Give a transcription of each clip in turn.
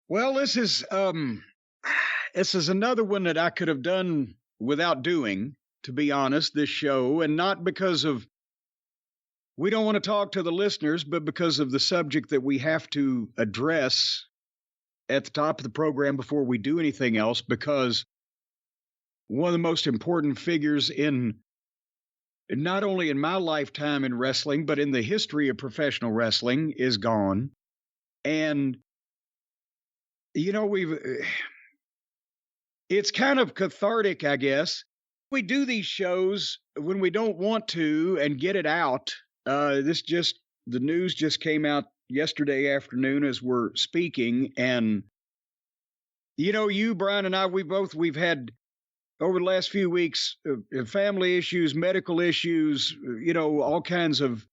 Well, this is another one that I could have done without doing, to be honest, this show, and not because of we don't want to talk to the listeners, but because of the subject that we have to address at the top of the program before we do anything else, because one of the most important figures in not only in my lifetime in wrestling, but in the history of professional wrestling is gone. And we've it's kind of cathartic, I guess. We do these shows when we don't want to and get it out. The news just came out yesterday afternoon as we're speaking. And, you, Brian, and I, we've had over the last few weeks family issues, medical issues, all kinds of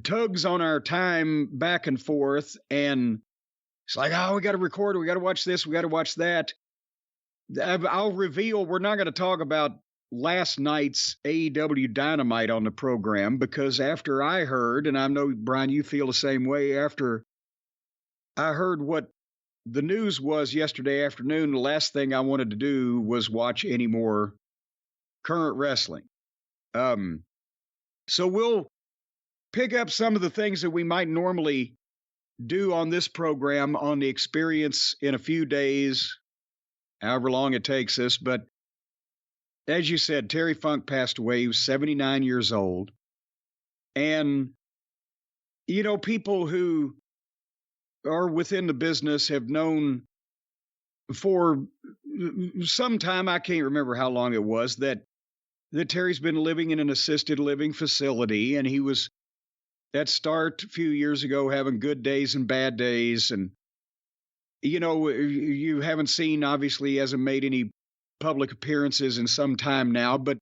tugs on our time back and forth. And it's like, oh, we got to record it. We got to watch this. We got to watch that. I'll reveal we're not going to talk about last night's AEW Dynamite on the program because after I heard, and I know, Brian, you feel the same way, after I heard what the news was yesterday afternoon, the last thing I wanted to do was watch any more current wrestling. So we'll pick up some of the things that we might normally do on this program on the experience in a few days, however long it takes us. But as you said, Terry Funk passed away. He was 79 years old. And, people who are within the business have known for some time, I can't remember how long it was, that Terry's been living in an assisted living facility. And he was at start a few years ago having good days and bad days. And, you haven't seen, obviously, he hasn't made any public appearances in some time now, but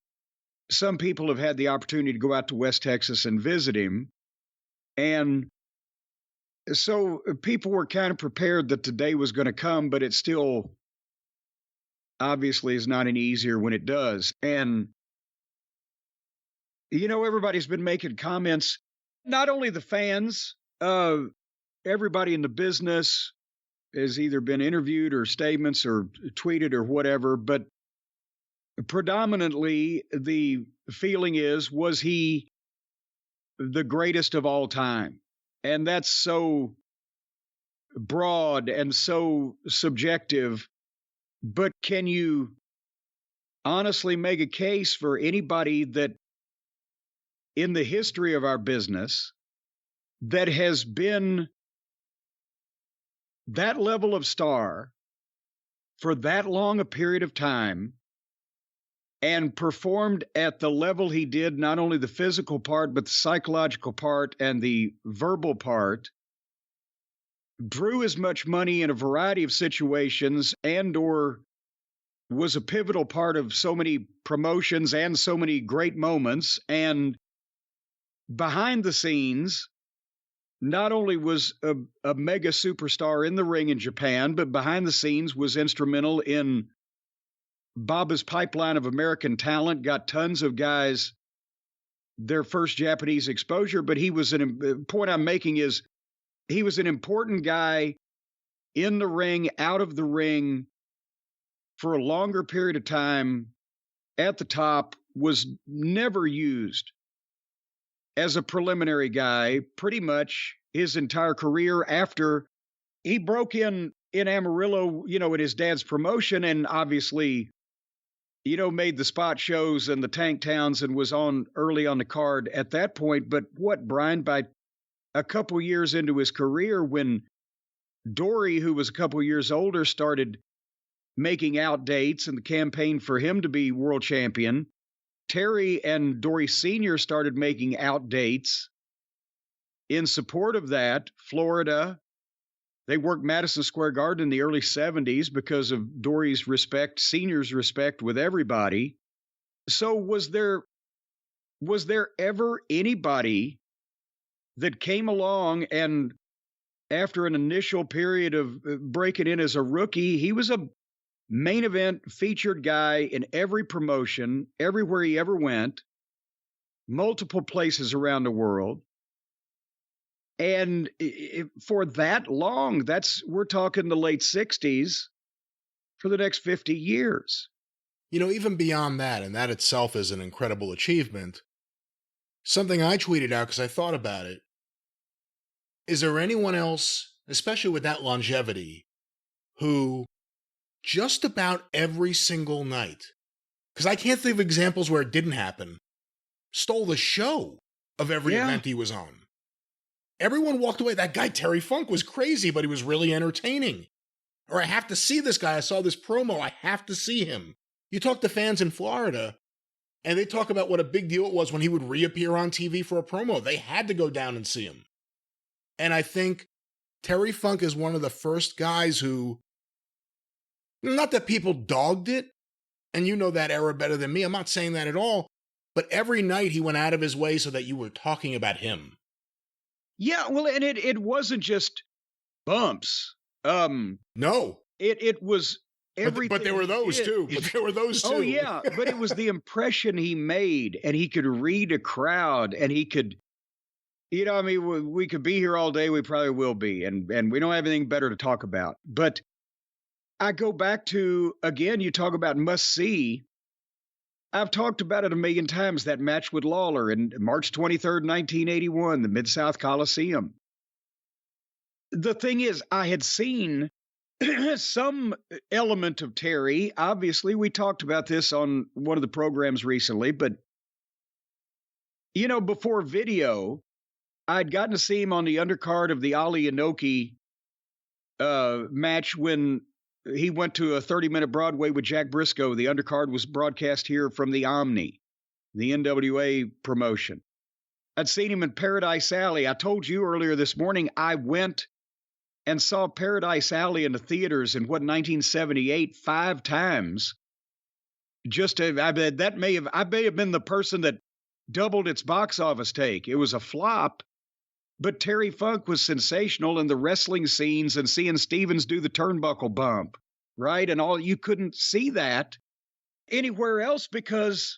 some people have had the opportunity to go out to West Texas and visit him. And so people were kind of prepared that the day was going to come, but it still obviously is not any easier when it does. And, everybody's been making comments, not only the fans, everybody in the business has either been interviewed or statements or tweeted or whatever, but predominantly the feeling was he the greatest of all time? And that's so broad and so subjective, but can you honestly make a case for anybody that in the history of our business that has been that level of star for that long a period of time and performed at the level he did, not only the physical part, but the psychological part and the verbal part, drew as much money in a variety of situations and or was a pivotal part of so many promotions and so many great moments. And behind the scenes, not only was a mega superstar in the ring in Japan, but behind the scenes was instrumental in Baba's pipeline of American talent, got tons of guys their first Japanese exposure. But the point I'm making is he was an important guy in the ring, out of the ring for a longer period of time at the top, was never used as a preliminary guy pretty much his entire career after he broke in Amarillo, at his dad's promotion, and obviously, made the spot shows and the tank towns and was on early on the card at that point. But what, Brian, by a couple years into his career, when Dory, who was a couple years older, started making out dates and the campaign for him to be world champion, Terry and Dory Sr. started making out dates in support of that. Florida, they worked Madison Square Garden in the early 70s because of Dory's respect, Senior's respect with everybody. So was there ever anybody that came along and after an initial period of breaking in as a rookie, he was a main event featured guy in every promotion, everywhere he ever went, multiple places around the world. And for that long, we're talking the late 60s for the next 50 years. You know, even beyond that, and that itself is an incredible achievement, something I tweeted out because I thought about it. Is there anyone else, especially with that longevity, who just about every single night, because I can't think of examples where it didn't happen, stole the show of every event he was on? Everyone walked away. That guy Terry Funk was crazy, but he was really entertaining. Or I have to see this guy. I saw this promo. I have to see him. You talk to fans in Florida, and they talk about what a big deal it was when he would reappear on TV for a promo. They had to go down and see him. And I think Terry Funk is one of the first guys who, not that people dogged it, and you know that era better than me. I'm not saying that at all. But every night he went out of his way so that you were talking about him. Yeah, well, and it wasn't just bumps. No. It was everything. But there were those too. Oh, yeah. But it was the impression he made, and he could read a crowd, and he could, I mean, we could be here all day. We probably will be. And we don't have anything better to talk about. But I go back to, again, you talk about must see. I've talked about it a million times, that match with Lawler in March 23rd, 1981, the Mid-South Coliseum. The thing is, I had seen some element of Terry. Obviously, we talked about this on one of the programs recently, but, before video, I'd gotten to see him on the undercard of the Ali Inoki match when he went to a 30-minute Broadway with Jack Briscoe. The undercard was broadcast here from the Omni, the NWA promotion. I'd seen him in Paradise Alley. I told you earlier this morning, I went and saw Paradise Alley in the theaters in 1978 5 times. I may have been the person that doubled its box office take. It was a flop, but Terry Funk was sensational in the wrestling scenes and seeing Stevens do the turnbuckle bump, right? And all, you couldn't see that anywhere else because,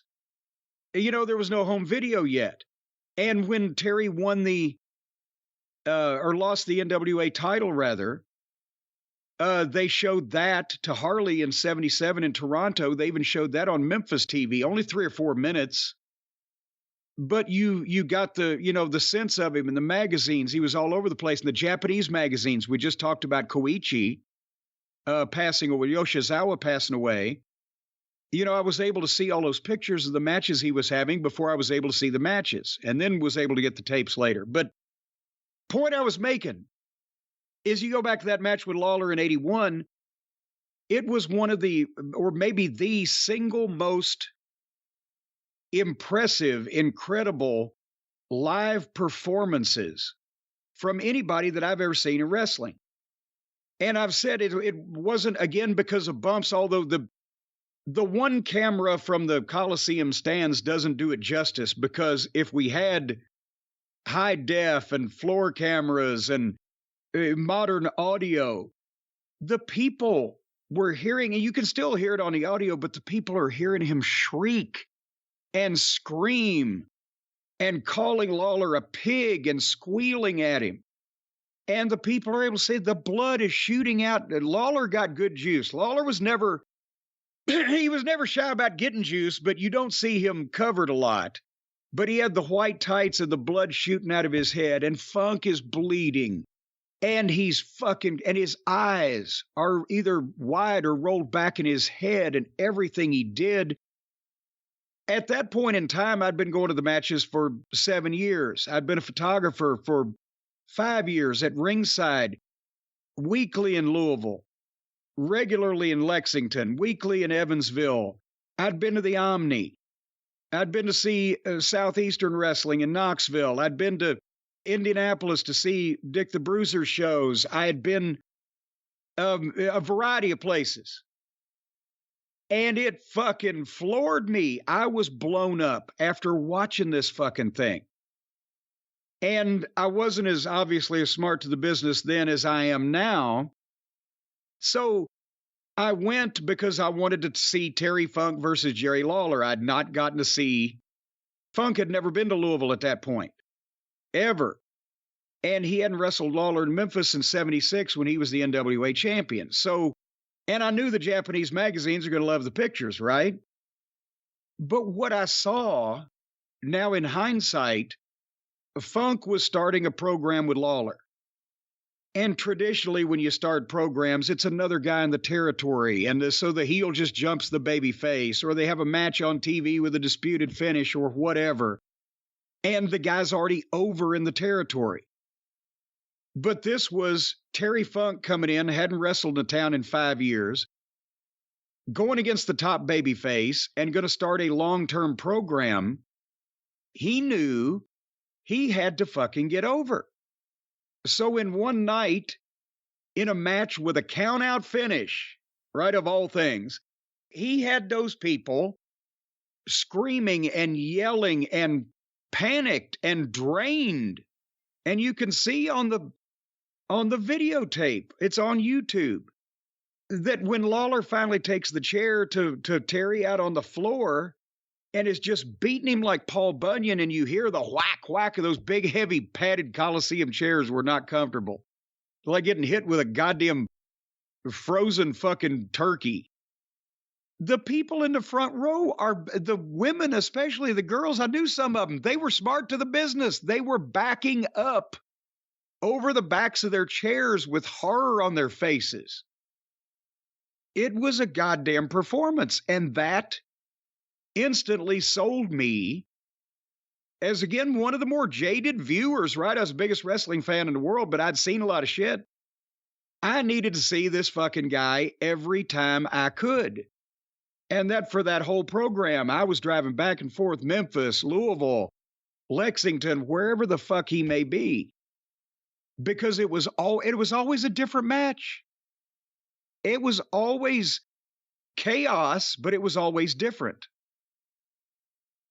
there was no home video yet. And when Terry won or lost the NWA title, rather, they showed that to Harley in 77 in Toronto. They even showed that on Memphis TV, only 3 or 4 minutes. But you got the sense of him in the magazines. He was all over the place in the Japanese magazines. We just talked about Koichi passing away, Yoshizawa passing away. I was able to see all those pictures of the matches he was having before I was able to see the matches, and then was able to get the tapes later. But point I was making is, you go back to that match with Lawler in 81, it was one of the, or maybe the single most impressive, incredible live performances from anybody that I've ever seen in wrestling. And I've said it wasn't, again, because of bumps, although the one camera from the Coliseum stands doesn't do it justice, because if we had high def and floor cameras and modern audio, the people were hearing, and you can still hear it on the audio, but the people are hearing him shriek and scream and calling Lawler a pig and squealing at him. And the people are able to say the blood is shooting out. Lawler got good juice. Lawler was never, he was never shy about getting juice, but you don't see him covered a lot. But he had the white tights and the blood shooting out of his head, and Funk is bleeding. And and his eyes are either wide or rolled back in his head, and everything he did. At that point in time, I'd been going to the matches for 7 years. I'd been a photographer for 5 years at ringside, weekly in Louisville, regularly in Lexington, weekly in Evansville. I'd been to the Omni. I'd been to see Southeastern Wrestling in Knoxville. I'd been to Indianapolis to see Dick the Bruiser shows. I had been a variety of places. And it fucking floored me. I was blown up after watching this fucking thing. And I wasn't as obviously as smart to the business then as I am now. So I went because I wanted to see Terry Funk versus Jerry Lawler. I'd not gotten to see. Funk had never been to Louisville at that point, ever. And he hadn't wrestled Lawler in Memphis in 76 when he was the NWA champion. So, and I knew the Japanese magazines are going to love the pictures, right? But what I saw now in hindsight, Funk was starting a program with Lawler. And traditionally, when you start programs, it's another guy in the territory. And so the heel just jumps the baby face, or they have a match on TV with a disputed finish or whatever. And the guy's already over in the territory. But this was Terry Funk coming in, hadn't wrestled in town in 5 years, going against the top babyface and going to start a long-term program. He knew he had to fucking get over. So in one night, in a match with a count-out finish, right, of all things, he had those people screaming and yelling and panicked and drained. And you can see on the videotape, it's on YouTube, that when Lawler finally takes the chair to Terry out on the floor and is just beating him like Paul Bunyan, and you hear the whack, whack of those big, heavy, padded Coliseum chairs were not comfortable. Like getting hit with a goddamn frozen fucking turkey. The people in the front row are the women, especially the girls. I knew some of them. They were smart to the business. They were backing up over the backs of their chairs with horror on their faces. It was a goddamn performance. And that instantly sold me as, again, one of the more jaded viewers, right? I was the biggest wrestling fan in the world, but I'd seen a lot of shit. I needed to see this fucking guy every time I could. And that for that whole program, I was driving back and forth, Memphis, Louisville, Lexington, wherever the fuck he may be. Because it was always a different match. It was always chaos, but it was always different.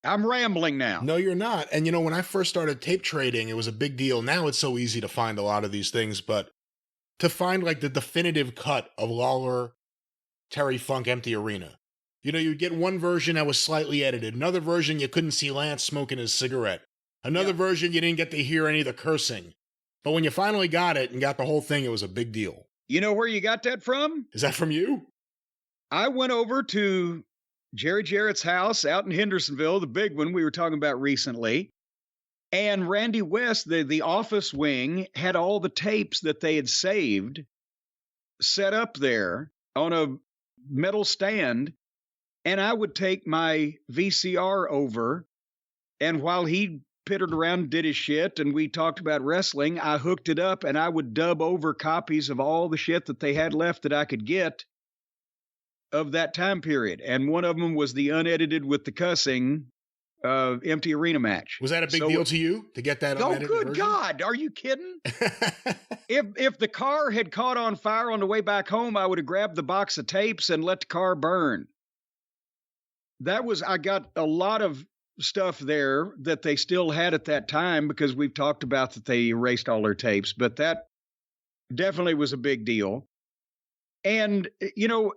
I'm rambling now. No, you're not. And you know, when I first started tape trading, it was a big deal. Now it's so easy to find a lot of these things, but to find like the definitive cut of Lawler, Terry Funk, Empty Arena. You know, you'd get one version that was slightly edited. Another version, you couldn't see Lance smoking his cigarette. Another version, you didn't get to hear any of the cursing. But when you finally got it and got the whole thing, it was a big deal. You know where you got that from? Is that from you? I went over to Jerry Jarrett's house out in Hendersonville, the big one we were talking about recently. And Randy West, the office wing, had all the tapes that they had saved set up there on a metal stand. And I would take my VCR over, and while he pittered around, did his shit, and we talked about wrestling, I hooked it up, and I would dub over copies of all the shit that they had left that I could get of that time period. And one of them was the unedited with the cussing Empty Arena match. Was that a big deal to you to get that unedited version? Oh, good version? God. Are you kidding? If the car had caught on fire on the way back home, I would have grabbed the box of tapes and let the car burn. I got a lot of stuff there that they still had at that time, because we've talked about that they erased all their tapes, but that definitely was a big deal. And, you know,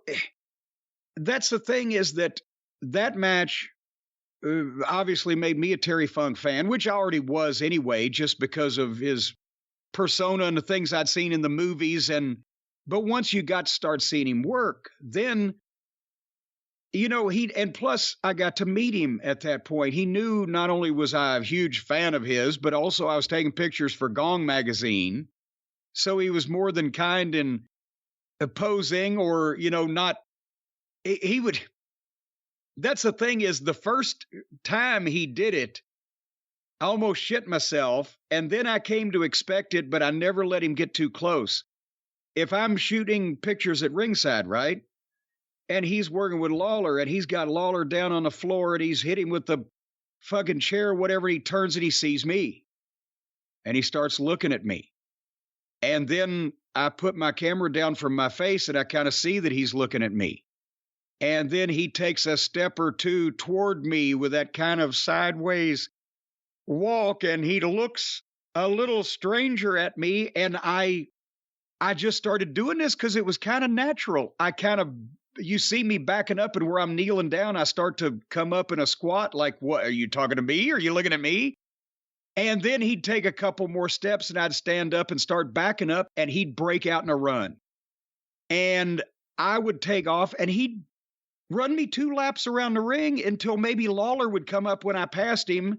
that's the thing, is that match obviously made me a Terry Funk fan, which I already was anyway, just because of his persona and the things I'd seen in the movies. But once you got to start seeing him work, then, you know, and plus I got to meet him at that point. He knew not only was I a huge fan of his, but also I was taking pictures for Gong magazine. So he was more than kind in posing, or, you know, not, he would, that's the thing, is the first time he did it, I almost shit myself. And then I came to expect it, but I never let him get too close. If I'm shooting pictures at ringside, right? And he's working with Lawler, and he's got Lawler down on the floor, and he's hitting with the fucking chair, whatever, he turns and he sees me. And he starts looking at me. And then I put my camera down from my face, and I kind of see that he's looking at me. And then he takes a step or two toward me with that kind of sideways walk, and he looks a little stranger at me. And I just started doing this because it was kind of natural. You see me backing up, and where I'm kneeling down, I start to come up in a squat like, what, are you talking to me? Are you looking at me? And then he'd take a couple more steps and I'd stand up and start backing up and he'd break out in a run. And I would take off and he'd run me 2 laps around the ring until maybe Lawler would come up when I passed him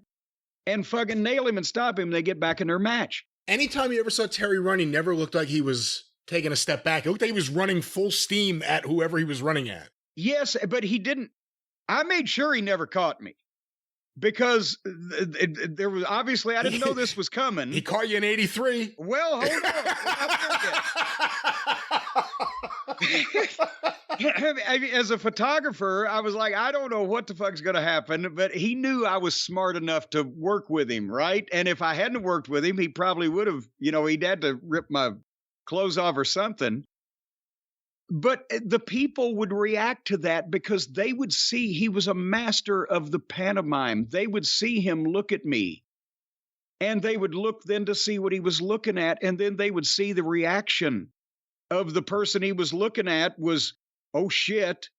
and fucking nail him and stop him. They get back in their match. Anytime you ever saw Terry run, he never looked like he was taking a step back. It looked like he was running full steam at whoever he was running at. Yes, but he didn't. I made sure he never caught me. Because there was obviously I didn't know this was coming. He caught you in 83. Well, hold on. As a photographer, I was like, I don't know what the fuck's going to happen, but he knew I was smart enough to work with him, right? And if I hadn't worked with him, he probably would have, he'd had to rip my clothes off or something. But the people would react to that because they would see he was a master of the pantomime. They would see him look at me and they would look then to see what he was looking at. And then they would see the reaction of the person he was looking at was, oh shit.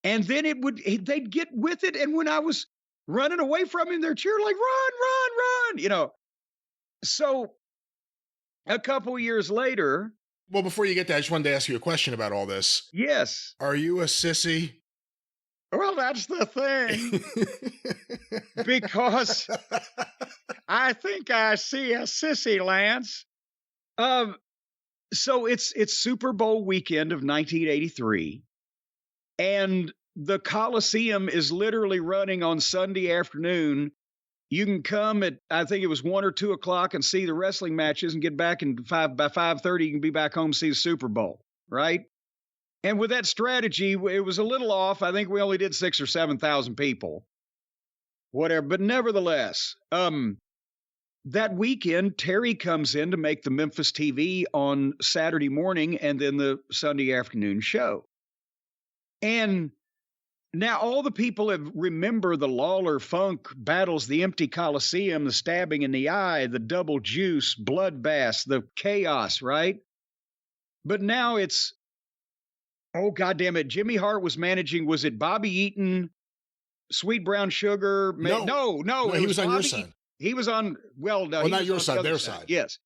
And then they'd get with it. And when I was running away from him, they're cheering like, run. So a couple years later, well, before you get that, I just wanted to ask you a question about all this. Yes. Are you a sissy? Well, that's the thing. Because I think I see a sissy, Lance. So it's Super Bowl weekend of 1983. And the Coliseum is literally running on Sunday afternoon. You can come at, I think it was 1 or 2 o'clock and see the wrestling matches and get back by 5:30, you can be back home and see the Super Bowl, right? And with that strategy, it was a little off. I think we only did 6,000 or 7,000 people, whatever. But nevertheless, that weekend, Terry comes in to make the Memphis TV on Saturday morning and then the Sunday afternoon show. And now, all the people remember the Lawler Funk battles, the empty Coliseum, the stabbing in the eye, the double juice, bloodbath, the chaos, right? But now it's, oh, goddamn it. Jimmy Hart was managing, was it Bobby Eaton, Sweet Brown Sugar? No, he was on your side. He was on, no. Well, not your side, their side. Yes.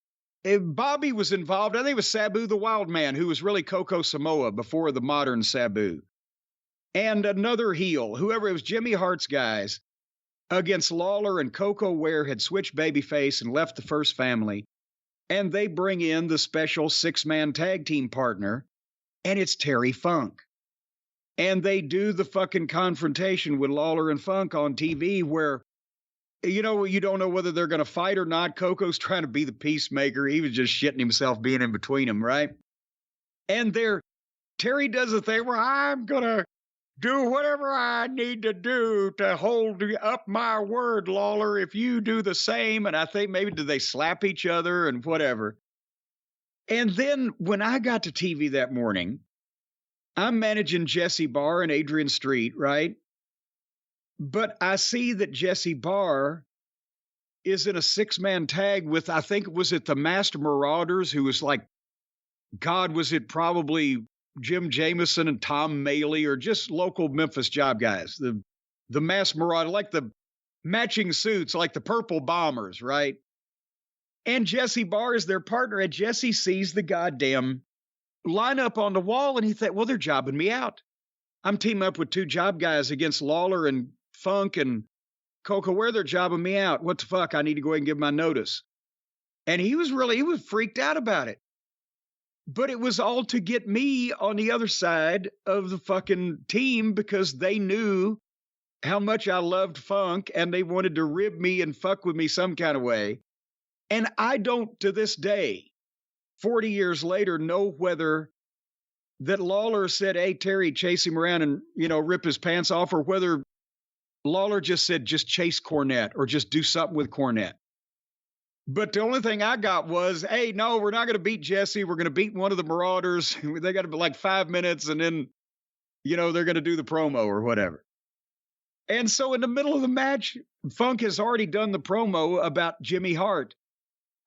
Bobby was involved. I think it was Sabu the Wild Man, who was really Coco Samoa before the modern Sabu. And another heel, whoever it was, Jimmy Hart's guys, against Lawler and Coco Ware had switched babyface and left the First Family. And they bring in the special 6-man tag team partner, and it's Terry Funk. And they do the fucking confrontation with Lawler and Funk on TV where, you don't know whether they're going to fight or not. Coco's trying to be the peacemaker. He was just shitting himself being in between them, right? And Terry does a thing where I'm going to do whatever I need to do to hold up my word, Lawler, if you do the same. And I think maybe do they slap each other and whatever. And then when I got to TV that morning, I'm managing Jesse Barr and Adrian Street, right? But I see that Jesse Barr is in a 6-man tag with, I think, was it the Master Marauders, who was like, God, was it probably Jim Jameson and Tom Maley, or just local Memphis job guys, the Mass Marauder, like the matching suits, like the Purple Bombers, right? And Jesse Barr is their partner, and Jesse sees the goddamn lineup on the wall, and he thought, well, they're jobbing me out. I'm teaming up with 2 job guys against Lawler and Funk and Coco Ware. They're jobbing me out. What the fuck? I need to go ahead and give my notice. And he was freaked out about it. But it was all to get me on the other side of the fucking team because they knew how much I loved Funk and they wanted to rib me and fuck with me some kind of way. And I don't, to this day, 40 years later, know whether that Lawler said, hey, Terry, chase him around and, rip his pants off, or whether Lawler just said, just chase Cornette or just do something with Cornette. But the only thing I got was, hey, no, we're not going to beat Jesse. We're going to beat one of the Marauders. They got to be like 5 minutes, and then, they're going to do the promo or whatever. And so in the middle of the match, Funk has already done the promo about Jimmy Hart.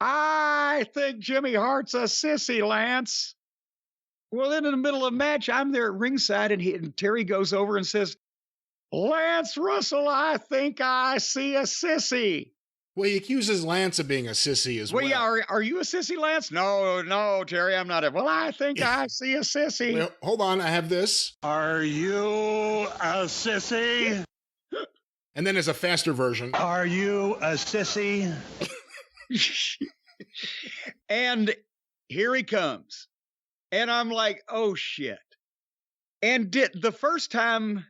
I think Jimmy Hart's a sissy, Lance. Well, then in the middle of the match, I'm there at ringside, and Terry goes over and says, Lance Russell, I think I see a sissy. Well, he accuses Lance of being a sissy as well. Well, yeah, are you a sissy, Lance? No, Terry, I'm not. Well, I think I see a sissy. Well, hold on, I have this. Are you a sissy? And then there's a faster version. Are you a sissy? And here he comes. And I'm like, oh, shit. And the first time...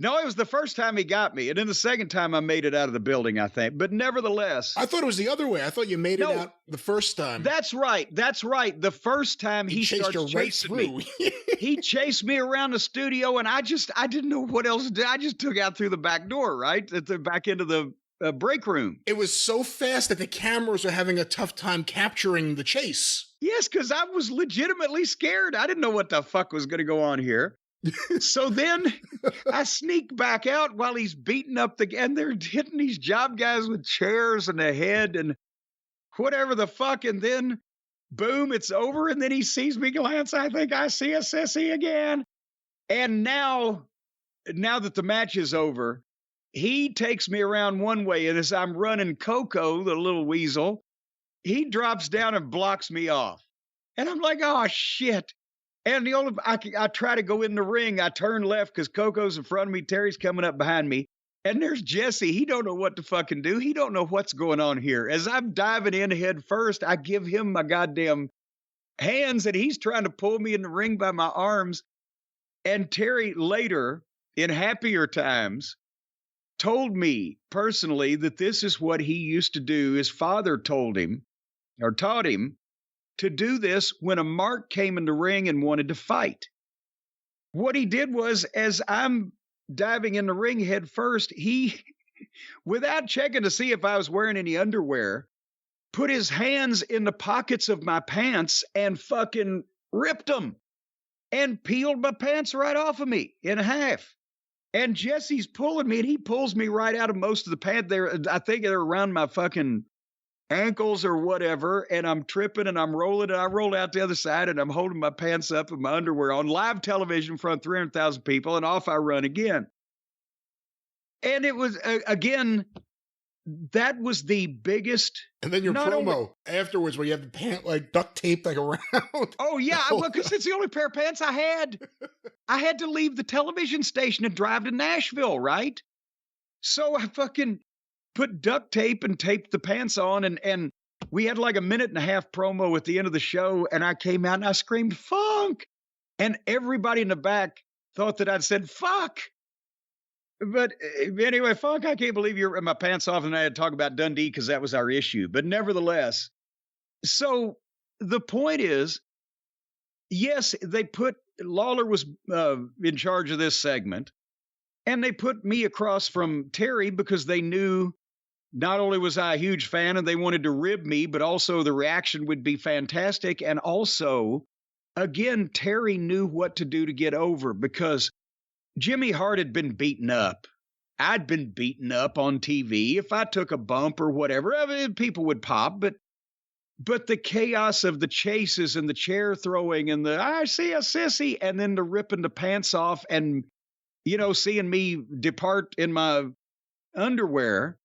No, it was the first time he got me. And then the second time I made it out of the building, I think. But nevertheless... I thought it was the other way. I thought you made it out the first time. That's right. The first time he starts chasing me. He chased me around the studio, and I didn't know what else to do. I just took out through the back door, right? At the back into the break room. It was so fast that the cameras were having a tough time capturing the chase. Yes, because I was legitimately scared. I didn't know what the fuck was going to go on here. So then I sneak back out while he's beating up and they're hitting these job guys with chairs in the head and whatever the fuck. And then boom, it's over. And then he sees me glance. I think I see a sissy again. And now that the match is over, he takes me around one way. And as I'm running Coco, the little weasel, he drops down and blocks me off. And I'm like, oh shit. And I try to go in the ring. I turn left because Coco's in front of me. Terry's coming up behind me. And there's Jesse. He don't know what to fucking do. He don't know what's going on here. As I'm diving in head first, I give him my goddamn hands, and he's trying to pull me in the ring by my arms. And Terry later, in happier times, told me personally that this is what he used to do. His father told him or taught him to do this when a mark came in the ring and wanted to fight. What he did was, as I'm diving in the ring head first, he, without checking to see if I was wearing any underwear, put his hands in the pockets of my pants and fucking ripped them and peeled my pants right off of me in half. And Jesse's pulling me, and he pulls me right out of most of the pants there. I think they're around my fucking ankles or whatever, and I'm tripping and I'm rolling, and I roll out the other side, and I'm holding my pants up with my underwear on live television in front of 300,000 people, and off I run again. And it was, again, that was the biggest... And then your promo afterwards where you have the pant like duct taped like around. Oh, yeah, because it's the only pair of pants I had. I had to leave the television station and drive to Nashville, right? So I fucking put duct tape and taped the pants on, and we had like a 1.5-minute promo at the end of the show, and I came out and I screamed, "Funk!" And everybody in the back thought that I'd said, "Fuck!" But anyway, Funk, I can't believe you're my pants off, and I had to talk about Dundee because that was our issue. But nevertheless, so the point is, yes, Lawler was in charge of this segment, and they put me across from Terry because they knew not only was I a huge fan and they wanted to rib me, but also the reaction would be fantastic. And also, again, Terry knew what to do to get over because Jimmy Hart had been beaten up. I'd been beaten up on TV. If I took a bump or whatever, I mean, people would pop. But the chaos of the chases and the chair throwing and the I see a sissy and then the ripping the pants off and, seeing me depart in my underwear,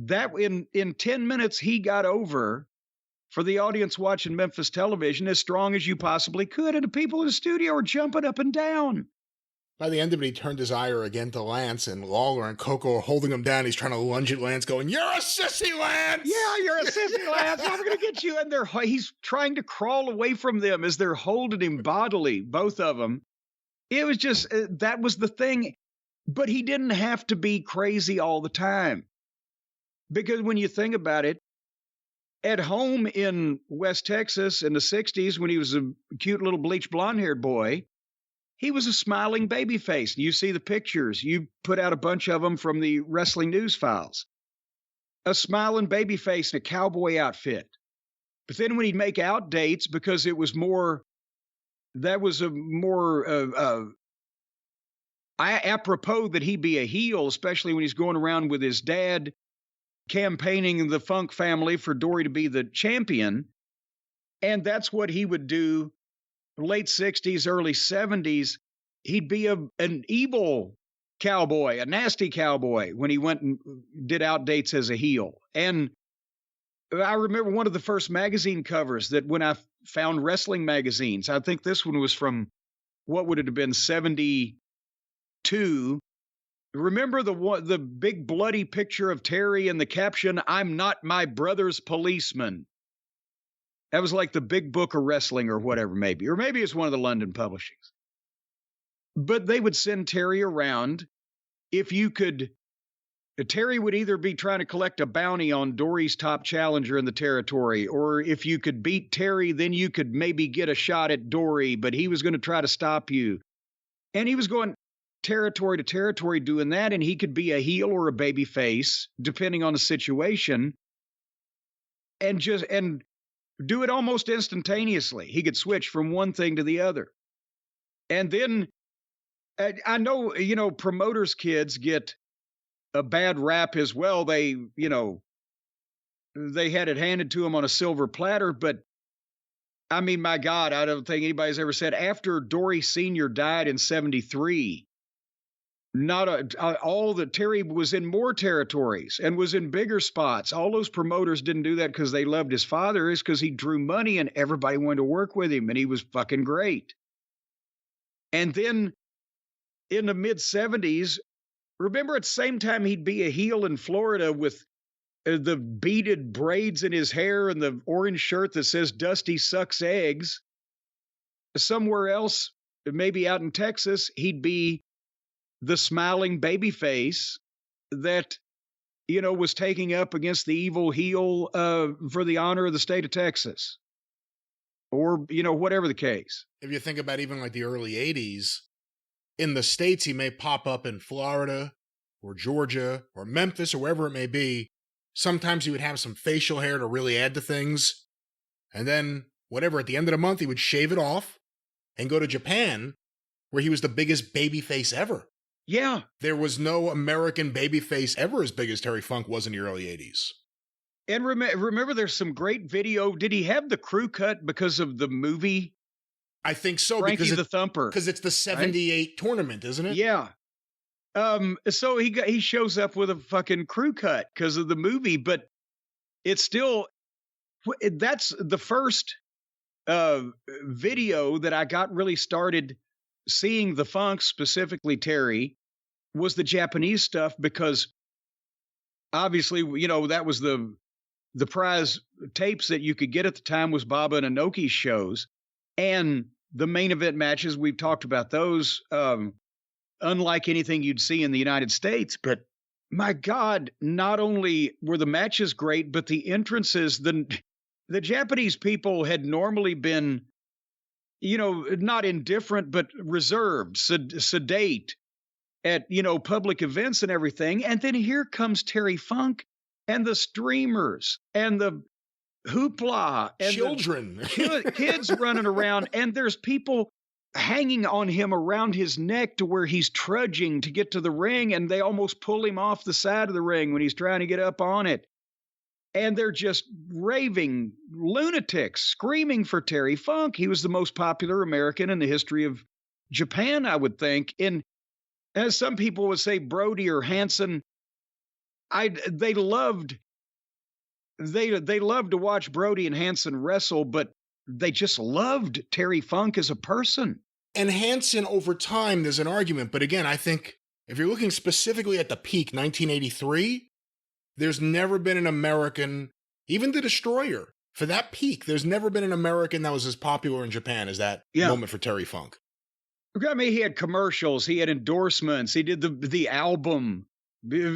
that in 10 minutes, he got over for the audience watching Memphis television as strong as you possibly could. And the people in the studio are jumping up and down. By the end of it, he turned his ire again to Lance, and Lawler and Coco are holding him down. He's trying to lunge at Lance, going, "You're a sissy, Lance! Yeah, you're a sissy, Lance. I'm going to get you." And he's trying to crawl away from them as they're holding him bodily, both of them. It was just, that was the thing. But he didn't have to be crazy all the time. Because when you think about it, at home in West Texas in the 60s, when he was a cute little bleach blonde-haired boy, he was a smiling baby face. You see the pictures. You put out a bunch of them from the Wrestling News Files. A smiling baby face in a cowboy outfit. But then when he'd make out dates, because it was more, that was a more apropos that he be a heel, especially when he's going around with his dad campaigning the Funk family for Dory to be the champion. And that's what he would do late 60s, early 70s. He'd be an evil cowboy, a nasty cowboy, when he went and did outdates as a heel. And I remember one of the first magazine covers that when I found wrestling magazines, I think this one was from, what would it have been, 72. Remember the big bloody picture of Terry and the caption, "I'm not my brother's policeman." That was like the big book of wrestling or whatever, maybe. Or maybe it's one of the London publishings. But they would send Terry around. If you could, Terry would either be trying to collect a bounty on Dory's top challenger in the territory, or if you could beat Terry, then you could maybe get a shot at Dory, but he was going to try to stop you. And he was going territory to territory doing that, and he could be a heel or a baby face, depending on the situation, and do it almost instantaneously. He could switch from one thing to the other. And then I know, promoters' kids get a bad rap as well. They had it handed to them on a silver platter, but I mean, my God, I don't think anybody's ever said after Dory Sr. died in 73, Terry was in more territories and was in bigger spots. All those promoters didn't do that because they loved his father. It's because he drew money and everybody wanted to work with him, and he was fucking great. And then in the mid 70s, remember at the same time he'd be a heel in Florida with the beaded braids in his hair and the orange shirt that says Dusty sucks eggs. Somewhere else, maybe out in Texas, he'd be the smiling baby face that, was taking up against the evil heel for the honor of the state of Texas. Or, whatever the case. If you think about even like the early 80s, in the States, he may pop up in Florida or Georgia or Memphis or wherever it may be. Sometimes he would have some facial hair to really add to things. And then, at the end of the month, he would shave it off and go to Japan, where he was the biggest babyface ever. Yeah. There was no American babyface ever as big as Terry Funk was in the early 80s. And remember, there's some great video. Did he have the crew cut because of the movie? I think so. Frankie the Thumper. Because it's the 78 tournament, isn't it? Yeah. So he shows up with a fucking crew cut because of the movie, but it's still, that's the first video that I got really started seeing the Funk, specifically Terry, was the Japanese stuff, because obviously, that was the prize tapes that you could get at the time was Baba and Inoki's shows. And the main event matches, we've talked about those, unlike anything you'd see in the United States. But my God, not only were the matches great, but the entrances, the Japanese people had normally been, not indifferent, but reserved, sedate at, public events and everything. And then here comes Terry Funk and the streamers and the hoopla and children, kids running around, and there's people hanging on him around his neck to where he's trudging to get to the ring, and they almost pull him off the side of the ring when he's trying to get up on it. And they're just raving lunatics screaming for Terry Funk. He was the most popular American in the history of Japan, I would think. And as some people would say, Brody or Hansen, they loved to watch Brody and Hansen wrestle, but they just loved Terry Funk as a person. And Hansen, over time, there's an argument. But again, I think if you're looking specifically at the peak, 1983, there's never been an American, even the Destroyer, for that peak, there's never been an American that was as popular in Japan as that moment for Terry Funk. I mean, he had commercials, he had endorsements, he did the album,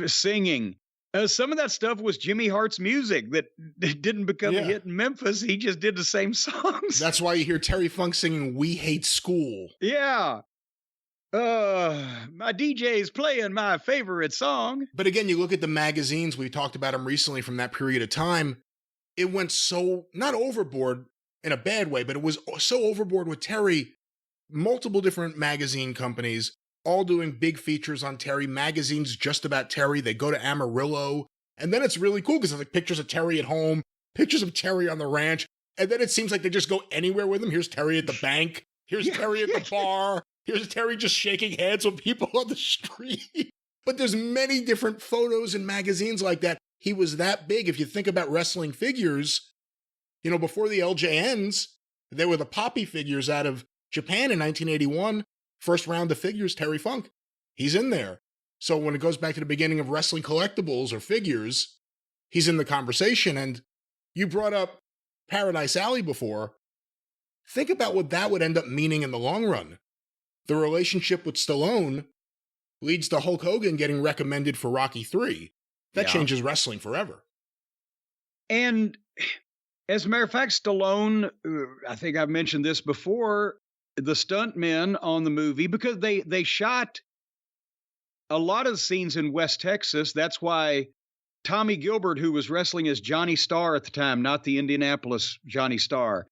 singing. Some of that stuff was Jimmy Hart's music that didn't become a hit in Memphis. He just did the same songs. That's why you hear Terry Funk singing "We Hate School." Yeah. My DJ's playing my favorite song. But again, you look at the magazines, we talked about them recently from that period of time. It went so, not overboard in a bad way, but it was so overboard with Terry. Multiple different magazine companies all doing big features on Terry, magazines just about Terry. They go to Amarillo. And then it's really cool because it's like pictures of Terry at home, pictures of Terry on the ranch. And then it seems like they just go anywhere with him. Here's Terry at the bank. Here's Terry at the bar. Here's Terry just shaking hands with people on the street. But there's many different photos and magazines like that. He was that big. If you think about wrestling figures, before the LJNs, there were the Poppy figures out of Japan in 1981. First round of figures, Terry Funk. He's in there. So when it goes back to the beginning of wrestling collectibles or figures, he's in the conversation. And you brought up Paradise Alley before. Think about what that would end up meaning in the long run. The relationship with Stallone leads to Hulk Hogan getting recommended for Rocky III. That changes wrestling forever. And as a matter of fact, Stallone, I think I've mentioned this before, the stuntmen on the movie, because they shot a lot of the scenes in West Texas. That's why Tommy Gilbert, who was wrestling as Johnny Starr at the time, not the Indianapolis Johnny Starr,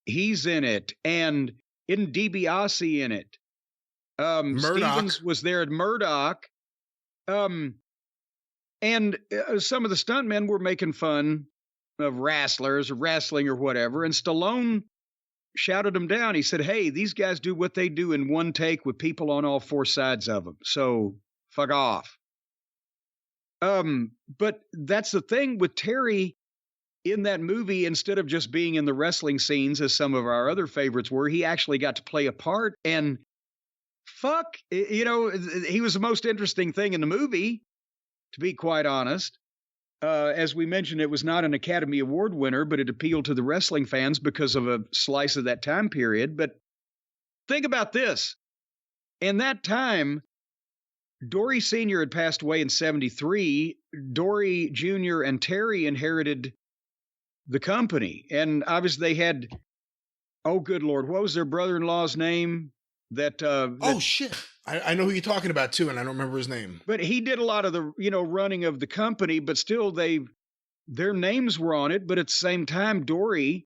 he's in it. And isn't DiBiase in it? Stevens was there at Murdoch. And some of the stuntmen were making fun of wrestlers or wrestling or whatever. And Stallone shouted them down. He said, hey, these guys do what they do in one take with people on all four sides of them. So fuck off. But that's the thing with Terry in that movie. Instead of just being in the wrestling scenes, as some of our other favorites were, he actually got to play a part. And he was the most interesting thing in the movie, to be quite honest. As we mentioned, it was not an Academy Award winner, but it appealed to the wrestling fans because of a slice of that time period. But think about this. In that time, Dory Sr. had passed away in 1973. Dory Jr. and Terry inherited the company. And obviously they had, oh, good Lord, what was their brother-in-law's name? Oh, shit. I know who you're talking about, too, and I don't remember his name. But he did a lot of the, running of the company, but still their names were on it. But at the same time, Dory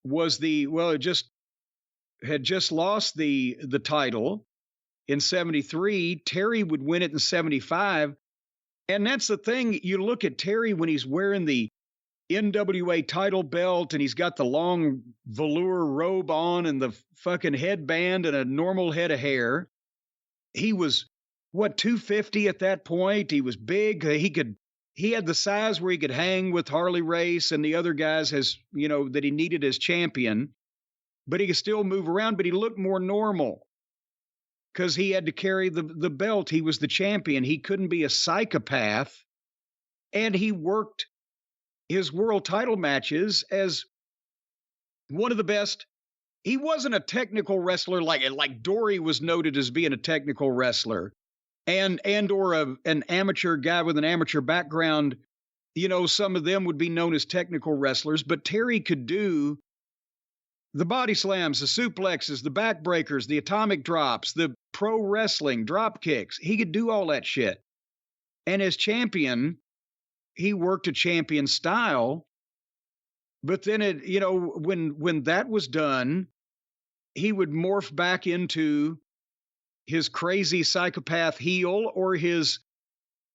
was had just lost the title in 1973. Terry would win it in 1975. And that's the thing. You look at Terry when he's wearing the NWA title belt and he's got the long velour robe on and the fucking headband and a normal head of hair. He was 250 at that point. He was big. He had the size where he could hang with Harley Race and the other guys that he needed as champion, but he could still move around, but he looked more normal because he had to carry the belt. He was the champion. He couldn't be a psychopath. And he worked his world title matches as one of the best. He wasn't a technical wrestler like Dory was noted as being a technical wrestler and an amateur guy with an amateur background. Some of them would be known as technical wrestlers, but Terry could do the body slams, the suplexes, the backbreakers, the atomic drops, the pro wrestling drop kicks. He could do all that shit. And as champion, he worked a champion style, but then when that was done, he would morph back into his crazy psychopath heel or his,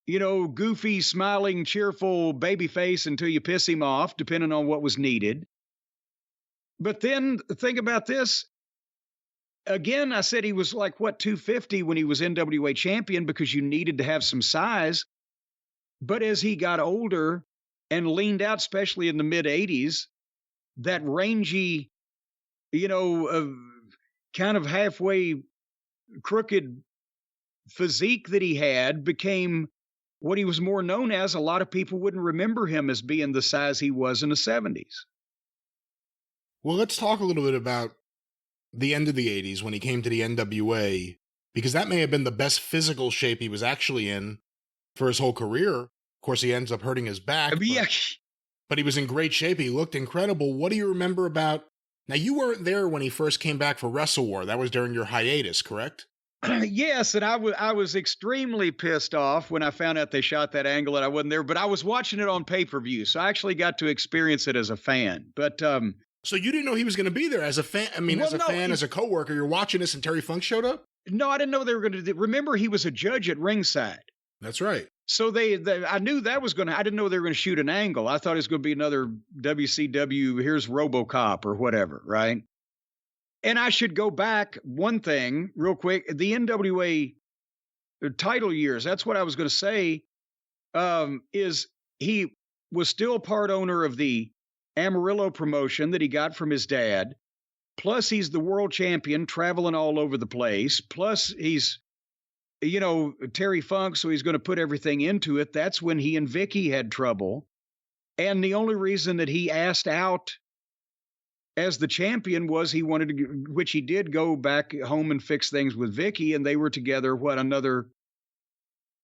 goofy, smiling, cheerful baby face until you piss him off, depending on what was needed. But then think about this. Again, I said he was 250 when he was NWA champion because you needed to have some size. But as he got older and leaned out, especially in the mid-'80s, that rangy, kind of halfway crooked physique that he had became what he was more known as. A lot of people wouldn't remember him as being the size he was in the 70s. Well, let's talk a little bit about the end of the 80s when he came to the NWA, because that may have been the best physical shape he was actually in for his whole career. Of course, he ends up hurting his back, but he was in great shape. He looked incredible. What do you remember about... Now, you weren't there when he first came back for Wrestle War. That was during your hiatus, correct? Yes, and I was extremely pissed off when I found out they shot that angle and I wasn't there, but I was watching it on pay-per-view, so I actually got to experience it as a fan. But so you didn't know he was going to be there as a fan? I mean, as a coworker, you're watching this and Terry Funk showed up? No, I didn't know they were going to... Remember, he was a judge at ringside. That's right. So I knew that was going to... I didn't know they were going to shoot an angle. I thought it was going to be another WCW, here's RoboCop or whatever, right? And I should go back one thing real quick. The NWA title years, that's what I was going to say, is he was still part owner of the Amarillo promotion that he got from his dad. Plus, he's the world champion, traveling all over the place. Plus, he's, Terry Funk, so he's going to put everything into it. That's when he and Vicky had trouble. And the only reason that he asked out as the champion was he wanted to, which he did, go back home and fix things with Vicky, and they were together, another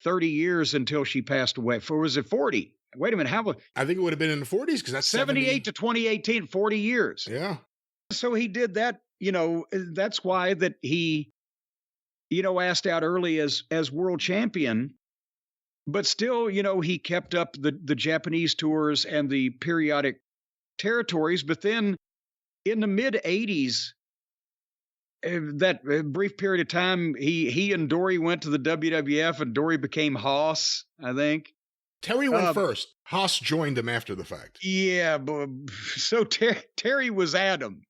30 years until she passed away. Was it 40? Wait a minute. I think it would have been in the 40s because that's 78 to 2018, 40 years. Yeah. So he did that, that's why that he, asked out early as world champion. But still, he kept up the Japanese tours and the periodic territories. But then in the mid 80s, that brief period of time, he and Dory went to the WWF, and Dory became Haas, I think. Terry went first. Haas joined him after the fact. Yeah, but so Terry was Adam.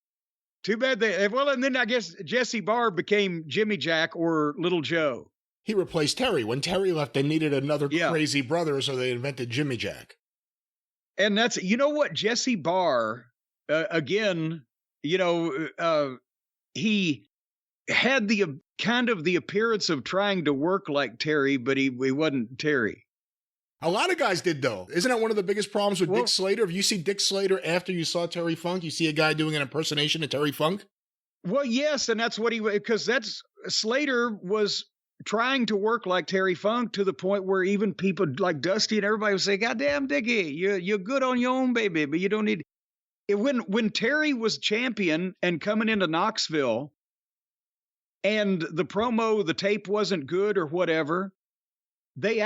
Too bad and then I guess Jesse Barr became Jimmy Jack or Little Joe. He replaced Terry. When Terry left, they needed another crazy brother, so they invented Jimmy Jack. And that's, what, Jesse Barr, again, he had the kind of the appearance of trying to work like Terry, but he wasn't Terry. A lot of guys did, though. Isn't that one of the biggest problems with Dick Slater? If you see Dick Slater after you saw Terry Funk, you see a guy doing an impersonation of Terry Funk? Well, yes, and that's what because Slater was trying to work like Terry Funk to the point where even people like Dusty and everybody would say, "God damn, Dickie, you're good on your own, baby, but you don't need." When Terry was champion and coming into Knoxville, and the tape wasn't good or whatever, they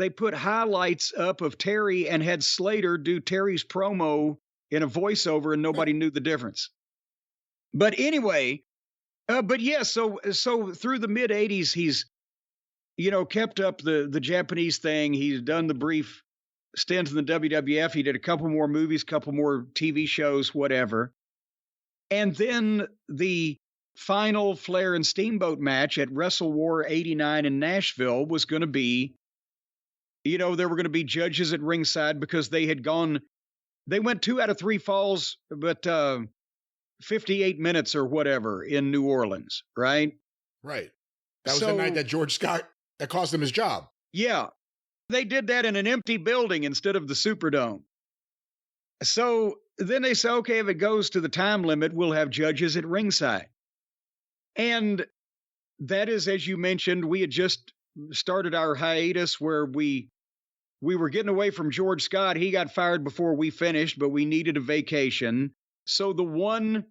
put highlights up of Terry and had Slater do Terry's promo in a voiceover, and nobody knew the difference. But anyway, so through the mid 80s, he's, kept up the Japanese thing. He's done the brief stint in the WWF. He did a couple more movies, couple more TV shows, whatever. And then the final Flair and Steamboat match at Wrestle War 89 in Nashville was going to be, there were going to be judges at ringside because they went 2 out of 3 falls, but 58 minutes or whatever in New Orleans, right? Right. That was the night that George Scott, that cost him his job. Yeah. They did that in an empty building instead of the Superdome. So then they say, okay, if it goes to the time limit, we'll have judges at ringside. And that is, as you mentioned, we had just started our hiatus where we were getting away from George Scott. He got fired before we finished, but we needed a vacation. So the one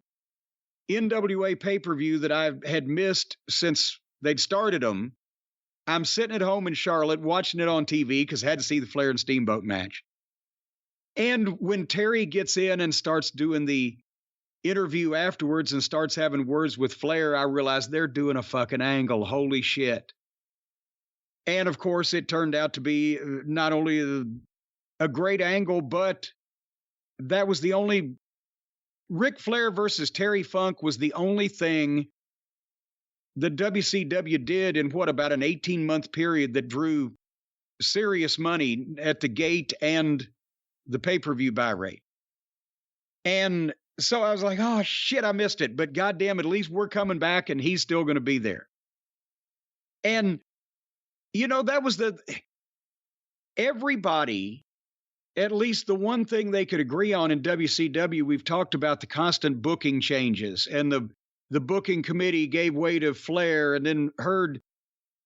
NWA pay-per-view that I had missed since they'd started them, I'm sitting at home in Charlotte watching it on TV because I had to see the Flair and Steamboat match. And when Terry gets in and starts doing the interview afterwards and starts having words with Flair, I realized they're doing a fucking angle. Holy shit. And of course, it turned out to be not only a great angle, but that was the only. Ric Flair versus Terry Funk was the only thing the WCW did in about an 18-month period that drew serious money at the gate and the pay-per-view buy rate. And so I was like, oh shit, I missed it. But goddamn, at least we're coming back and he's still going to be there. And, that was everybody, at least the one thing they could agree on in WCW, we've talked about the constant booking changes, and the booking committee gave way to Flair, and then Hurd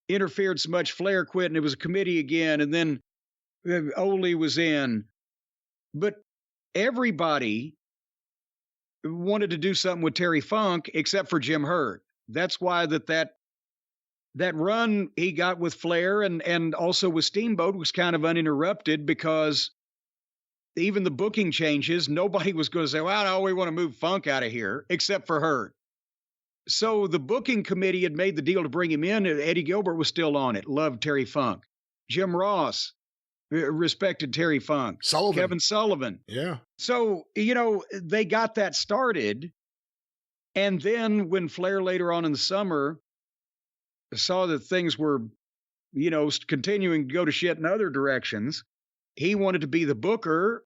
interfered so much Flair quit, and it was a committee again, and then Ole was in. But everybody wanted to do something with Terry Funk except for Jim Hurd. That's why that run he got with Flair and also with Steamboat was kind of uninterrupted, because even the booking changes, nobody was going to say, well, no, we want to move Funk out of here, except for Hurd. So the booking committee had made the deal to bring him in. Eddie Gilbert was still on it, loved Terry Funk. Jim Ross respected Terry Funk. Kevin Sullivan. Yeah. So, they got that started. And then when Flair later on in the summer saw that things were, continuing to go to shit in other directions, he wanted to be the booker.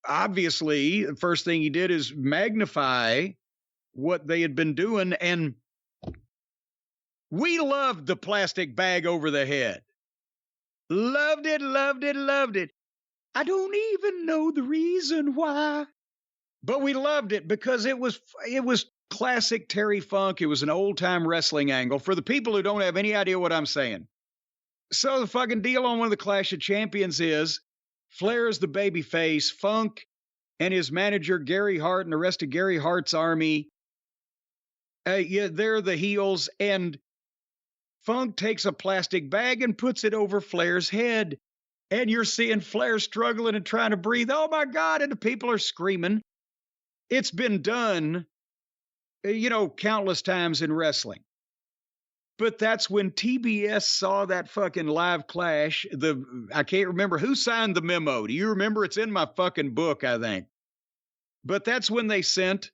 Obviously, the first thing he did is magnify what they had been doing. And we loved the plastic bag over the head. Loved it, loved it, loved it. I don't even know the reason why, but we loved it because it was classic Terry Funk. It was an old time wrestling angle for the people who don't have any idea what I'm saying. So the fucking deal on one of the Clash of Champions is Flair is the baby face, Funk and his manager Gary Hart and the rest of Gary Hart's army, they're the heels, and Funk takes a plastic bag and puts it over Flair's head. And you're seeing Flair struggling and trying to breathe. Oh, my God. And the people are screaming. It's been done, countless times in wrestling. But that's when TBS saw that fucking live clash. I can't remember who signed the memo. Do you remember? It's in my fucking book, I think. But that's when they sent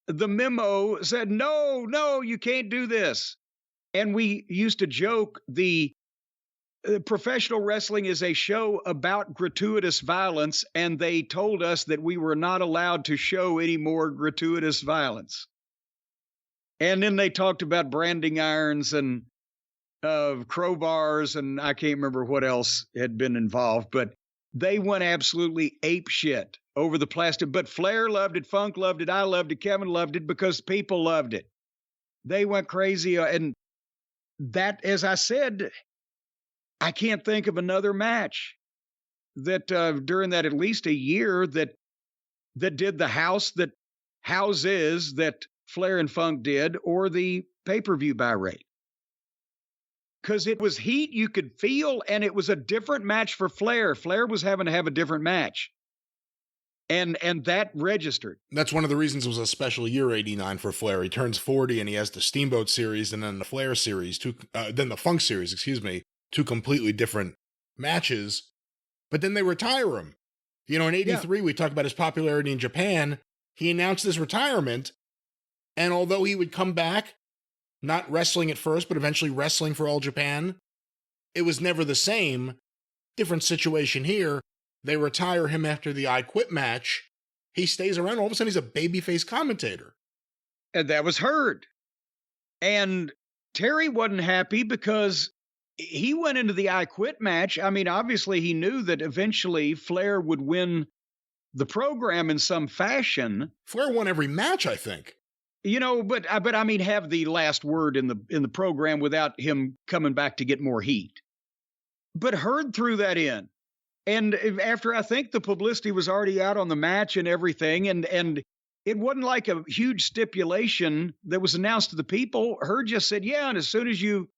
the memo, said, no, you can't do this. And we used to joke, professional wrestling is a show about gratuitous violence, and they told us that we were not allowed to show any more gratuitous violence. And then they talked about branding irons and crowbars, and I can't remember what else had been involved, but they went absolutely ape shit over the plastic. But Flair loved it, Funk loved it, I loved it, Kevin loved it because people loved it. They went crazy. And that, as I said, I can't think of another match that during that at least a year that did the houses that Flair and Funk did, or the pay-per-view buy rate. Because it was heat you could feel, and it was a different match for Flair. Flair was having to have a different match. And that registered. That's one of the reasons it was a special year, 89, for Flair. He turns 40 and he has the Steamboat series and then the Flair series, then the Funk series, two completely different matches. But then they retire him. In 83, we talk about his popularity in Japan. He announced his retirement. And although he would come back, not wrestling at first, but eventually wrestling for All Japan, it was never the same. Different situation here. They retire him after the I Quit match. He stays around. All of a sudden, he's a babyface commentator. And that was heard. And Terry wasn't happy because he went into the I Quit match. I mean, obviously, he knew that eventually Flair would win the program in some fashion. Flair won every match, I think. But I mean, have the last word in the program without him coming back to get more heat. But Herd threw that in. And after I think the publicity was already out on the match and everything, and it wasn't like a huge stipulation that was announced to the people. Herd just said, yeah, and as soon as you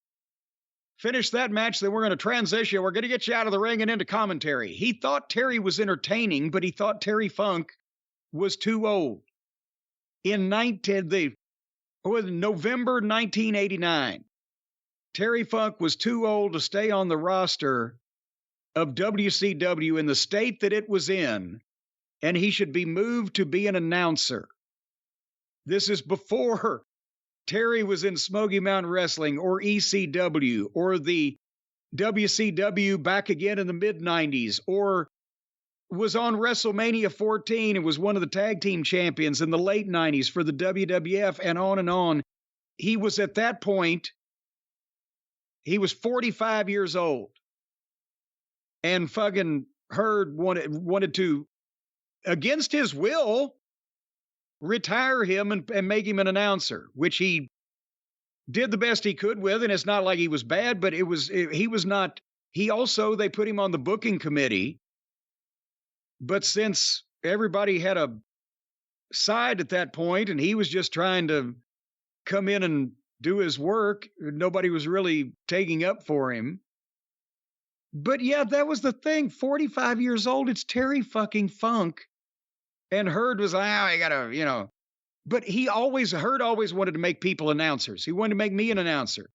finish that match, then we're going to transition. We're going to get you out of the ring and into commentary. He thought Terry was entertaining, but he thought Terry Funk was too old. In November 1989, Terry Funk was too old to stay on the roster of WCW in the state that it was in, and he should be moved to be an announcer. This is before Terry was in Smoky Mountain Wrestling or ECW or the WCW back again in the mid-90s, or was on WrestleMania 14 and was one of the tag team champions in the late 90s for the WWF, and on and on. He was at that point, he was 45 years old. And fucking Herd wanted to, against his will, retire him and make him an announcer, which he did the best he could with. And it's not like he was bad, but they put him on the booking committee. But since everybody had a side at that point and he was just trying to come in and do his work, nobody was really taking up for him. But yeah, that was the thing. 45 years old, it's Terry fucking Funk. And Herd was like, I gotta, But Herd always wanted to make people announcers. He wanted to make me an announcer.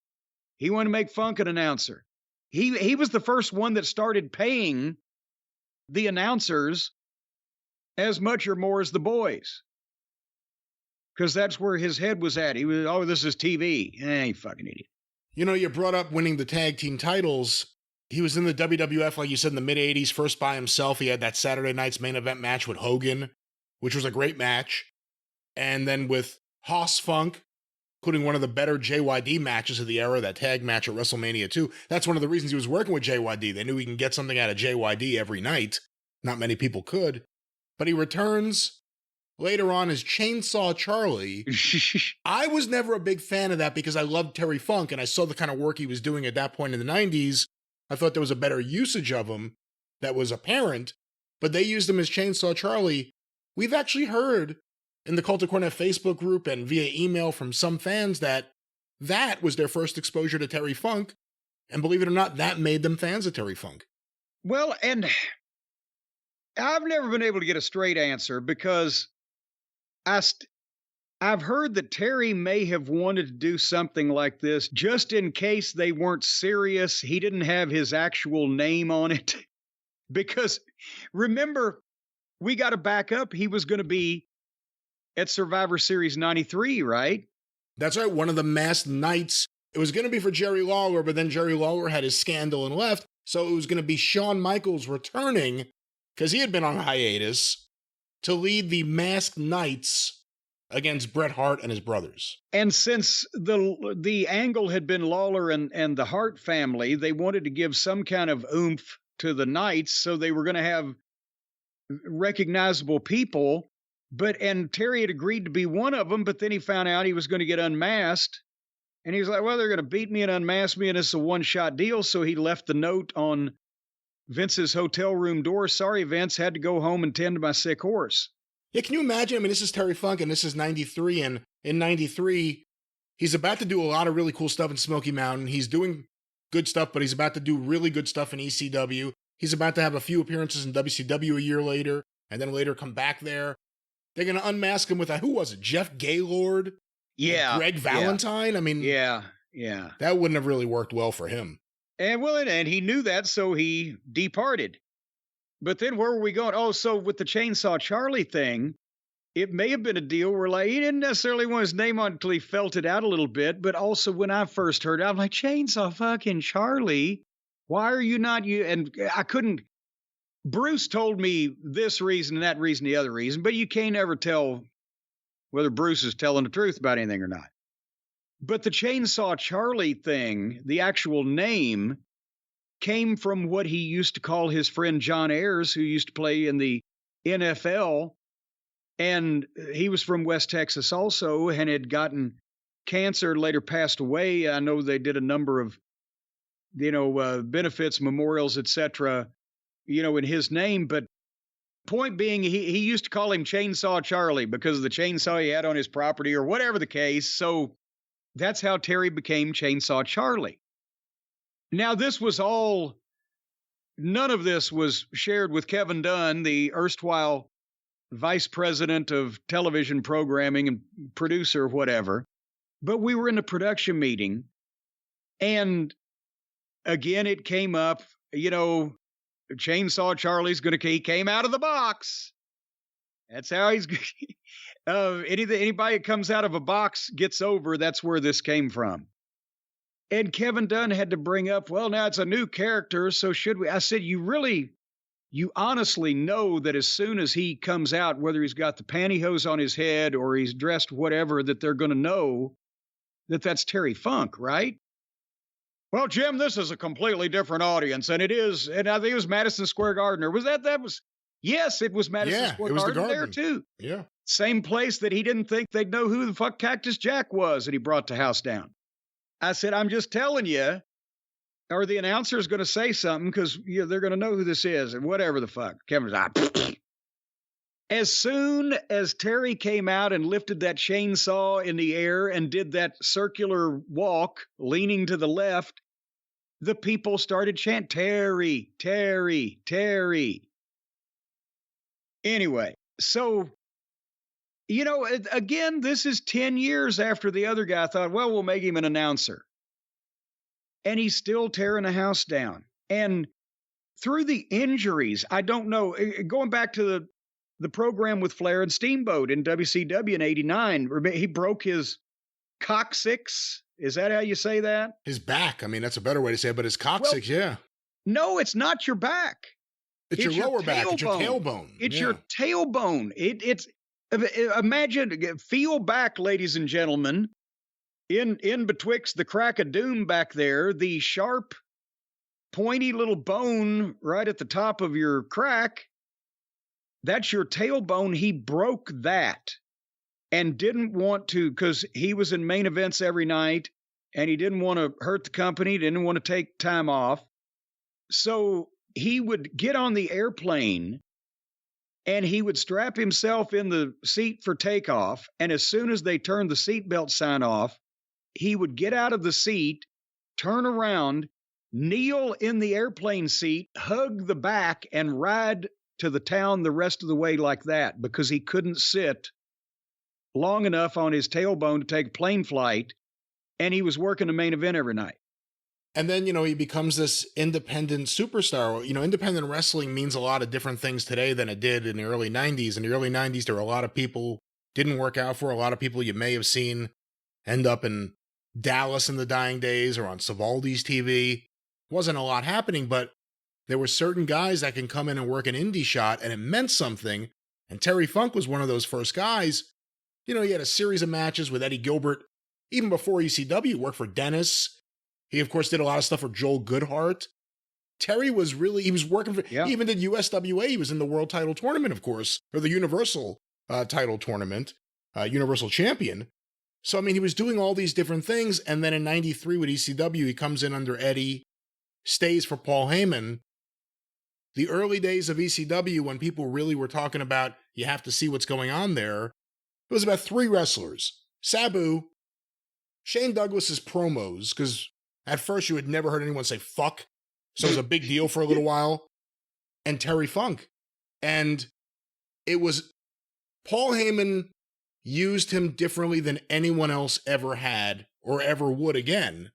He wanted to make Funk an announcer. He was the first one that started paying the announcers as much or more as the boys. because that's where his head was at. He was, oh, this is TV. You fucking idiot. You know, you brought up winning the tag team titles. He was in the WWF, like you said, in the mid-'80s, first by himself. He had that Saturday night's main event match with Hogan, which was a great match. And then with Hoss Funk, including one of the better JYD matches of the era, that tag match at WrestleMania 2. That's one of the reasons he was working with JYD. They knew he can get something out of JYD every night. Not many people could. But he returns later on as Chainsaw Charlie. I was never a big fan of that because I loved Terry Funk and I saw the kind of work he was doing at that point in the 90s. I thought there was a better usage of him that was apparent, but they used him as Chainsaw Charlie. We've actually heard in the Cult of Cornette Facebook group and via email from some fans that was their first exposure to Terry Funk. And believe it or not, that made them fans of Terry Funk. Well, and I've never been able to get a straight answer because I've heard that Terry may have wanted to do something like this just in case they weren't serious. He didn't have his actual name on it. Because remember, we got to back up. He was going to be at Survivor Series 93, right? That's right. One of the masked knights. It was going to be for Jerry Lawler, but then Jerry Lawler had his scandal and left. So it was going to be Shawn Michaels returning, because he had been on hiatus, to lead the masked knights against Bret Hart and his brothers. And since the angle had been Lawler and the Hart family, they wanted to give some kind of oomph to the Knights, so they were going to have recognizable people. And Terry had agreed to be one of them, but then he found out he was going to get unmasked. And he was like, well, they're going to beat me and unmask me, and it's a one-shot deal. So he left the note on Vince's hotel room door. Sorry, Vince, had to go home and tend to my sick horse. Yeah, can you imagine? I mean, this is Terry Funk, and this is 93, and in 93, he's about to do a lot of really cool stuff in Smoky Mountain. He's doing good stuff, but he's about to do really good stuff in ECW. He's about to have a few appearances in WCW a year later, and then later come back there. They're going to unmask him with, who was it, Jeff Gaylord? Yeah. Greg Valentine? Yeah. I mean, yeah. That wouldn't have really worked well for him. And he knew that, so he departed. But then where were we going? Oh, so with the Chainsaw Charlie thing, it may have been a deal where, like, he didn't necessarily want his name on until he felt it out a little bit. But also when I first heard it, I'm like, Chainsaw fucking Charlie, why are you not you? And I couldn't. Bruce told me this reason and that reason, the other reason, but you can't ever tell whether Bruce is telling the truth about anything or not. But the Chainsaw Charlie thing, the actual name, came from what he used to call his friend John Ayers, who used to play in the NFL. And he was from West Texas also and had gotten cancer, later passed away. I know they did a number of, benefits, memorials, etc., in his name. But point being, he used to call him Chainsaw Charlie because of the chainsaw he had on his property or whatever the case. So that's how Terry became Chainsaw Charlie. Now, none of this was shared with Kevin Dunn, the erstwhile vice president of television programming and producer, whatever. But we were in a production meeting. And again, it came up, Chainsaw Charlie's he came out of the box. That's how he's, anybody that comes out of a box gets over. That's where this came from. And Kevin Dunn had to bring up, well, now it's a new character, so should we? I said, you honestly know that as soon as he comes out, whether he's got the pantyhose on his head or he's dressed whatever, that they're going to know that that's Terry Funk, right? Well, Jim, this is a completely different audience, and it is, and I think it was Madison Square Garden. Or was that was, yes, it was Madison Square Garden there too. Yeah. Same place that he didn't think they'd know who the fuck Cactus Jack was that he brought the house down. I said, I'm just telling you, or the announcer's going to say something because they're going to know who this is and whatever the fuck. Kevin's As soon as Terry came out and lifted that chainsaw in the air and did that circular walk, leaning to the left, the people started chanting, Terry, Terry, Terry. Anyway, so, again, this is 10 years after the other guy thought, well, we'll make him an announcer. And he's still tearing the house down. And through the injuries, I don't know, going back to the program with Flair and Steamboat in WCW in '89. He broke his coccyx. Is that how you say that? His back. I mean, that's a better way to say it, but his coccyx, yeah. No, it's not your back. It's your lower back. It's your tailbone. It's your tailbone. It's imagine, feel back, ladies and gentlemen, in betwixt the crack of doom back there, the sharp, pointy little bone right at the top of your crack. That's your tailbone. He broke that and didn't want to, because he was in main events every night and he didn't want to hurt the company, didn't want to take time off. So he would get on the airplane and he would strap himself in the seat for takeoff. And as soon as they turned the seatbelt sign off, he would get out of the seat, turn around, kneel in the airplane seat, hug the back, and ride to the town the rest of the way like that, because he couldn't sit long enough on his tailbone to take a plane flight. And he was working the main event every night. And then, he becomes this independent superstar. Independent wrestling means a lot of different things today than it did in the early 90s. In the early 90s, there were a lot of people didn't work out for. A lot of people you may have seen end up in Dallas in the dying days or on Savaldi's TV. Wasn't a lot happening, but there were certain guys that can come in and work an indie shot, and it meant something. And Terry Funk was one of those first guys. He had a series of matches with Eddie Gilbert. Even before ECW, worked for Dennis. He, of course, did a lot of stuff for Joel Goodhart. Terry was he was working for, He even did USWA. He was in the World Title Tournament, of course, or the Universal Title Tournament, Universal Champion. So, I mean, he was doing all these different things. And then in 93 with ECW, he comes in under Eddie, stays for Paul Heyman. The early days of ECW, when people really were talking about, you have to see what's going on there, it was about 3 wrestlers. Sabu, Shane Douglas's promos, because at first you had never heard anyone say fuck, so it was a big deal for a little while, and Terry Funk. And it was, Paul Heyman used him differently than anyone else ever had or ever would again.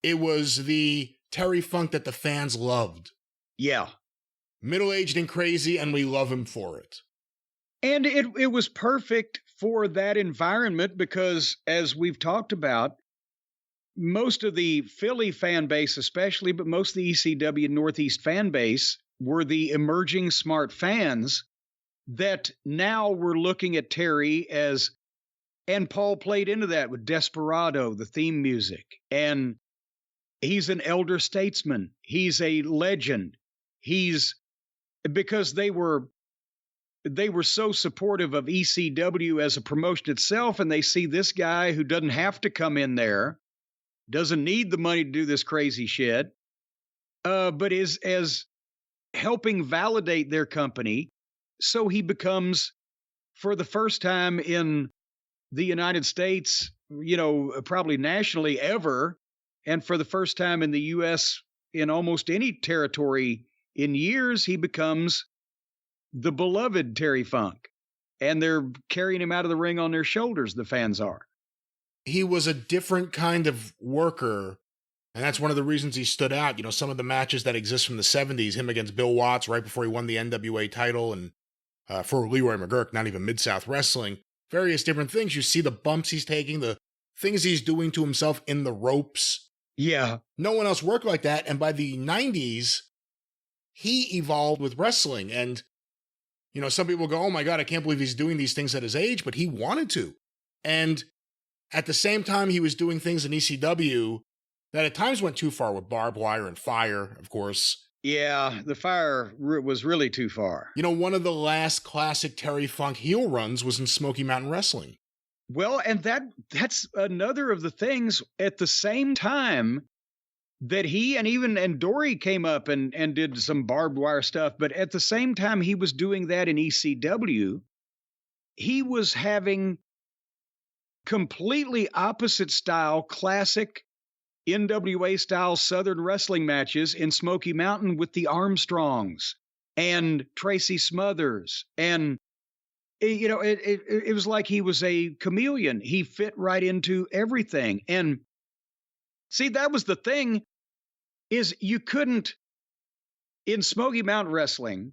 It was the Terry Funk that the fans loved. Yeah. Middle-aged and crazy, and we love him for it. And it was perfect for that environment because, as we've talked about, most of the Philly fan base especially, but most of the ECW Northeast fan base were the emerging smart fans that now were looking at Terry as, and Paul played into that with Desperado, the theme music. And he's an elder statesman. He's a legend. Because they were so supportive of ECW as a promotion itself, and they see this guy who doesn't have to come in there, doesn't need the money to do this crazy shit, but is as helping validate their company. So he becomes, for the first time in the United States, probably nationally ever, and for the first time in the U.S. in almost any territory in years, he becomes the beloved Terry Funk. And they're carrying him out of the ring on their shoulders, the fans are. He was a different kind of worker, and that's one of the reasons he stood out. Some of the matches that exist from the 70s, him against Bill Watts right before he won the NWA title, and for Leroy McGurk, not even Mid-South Wrestling, various different things. You see the bumps he's taking, the things he's doing to himself in the ropes. Yeah. No one else worked like that, and by the 90s, he evolved with wrestling, and some people go, oh my God, I can't believe he's doing these things at his age, but he wanted to. And at the same time, he was doing things in ECW that at times went too far with barbed wire and fire, of course. Yeah, the fire was really too far. One of the last classic Terry Funk heel runs was in Smoky Mountain Wrestling. Well, and that's another of the things at the same time that he and Dory came up and did some barbed wire stuff. But at the same time he was doing that in ECW, he was having completely opposite style, classic NWA style Southern wrestling matches in Smoky Mountain with the Armstrongs and Tracy Smothers. And, it was like he was a chameleon. He fit right into everything. And see, that was the thing, is you couldn't, in Smoky Mountain Wrestling,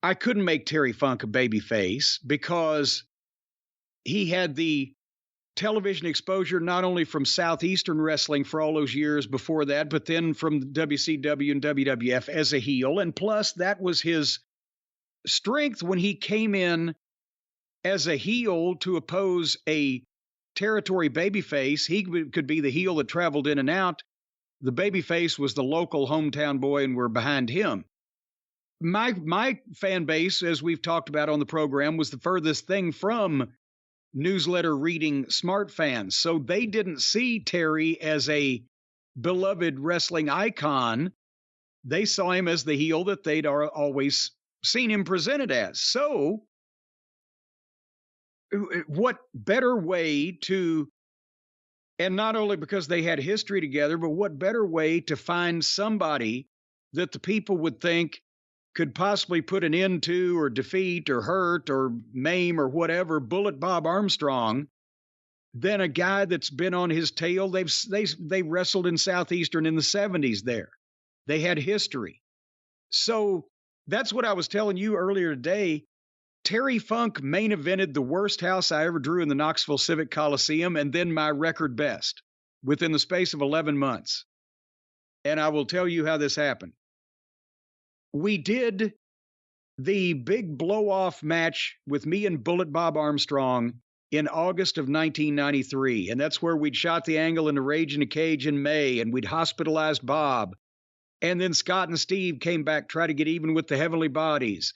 I couldn't make Terry Funk a babyface because he had the television exposure not only from Southeastern wrestling for all those years before that, but then from WCW and WWF as a heel. And plus, that was his strength when he came in as a heel to oppose a territory babyface. He could be the heel that traveled in and out. The babyface was the local hometown boy, and we're behind him. My fan base, as we've talked about on the program, was the furthest thing from newsletter reading smart fans. So they didn't see Terry as a beloved wrestling icon. They saw him as the heel that they'd always seen him presented as. So what better way to, and not only because they had history together, but what better way to find somebody that the people would think could possibly put an end to or defeat or hurt or maim or whatever Bullet Bob Armstrong than a guy that's been on his tail. They wrestled in Southeastern in the 70s there. They had history. So that's what I was telling you earlier today. Terry Funk main evented the worst house I ever drew in the Knoxville Civic Coliseum, and then my record best within the space of 11 months. And I will tell you how this happened. We did the big blow-off match with me and Bullet Bob Armstrong in August of 1993. And that's where we'd shot the angle into Rage in a Cage in May, and we'd hospitalized Bob. And then Scott and Steve came back, try to get even with the Heavenly Bodies.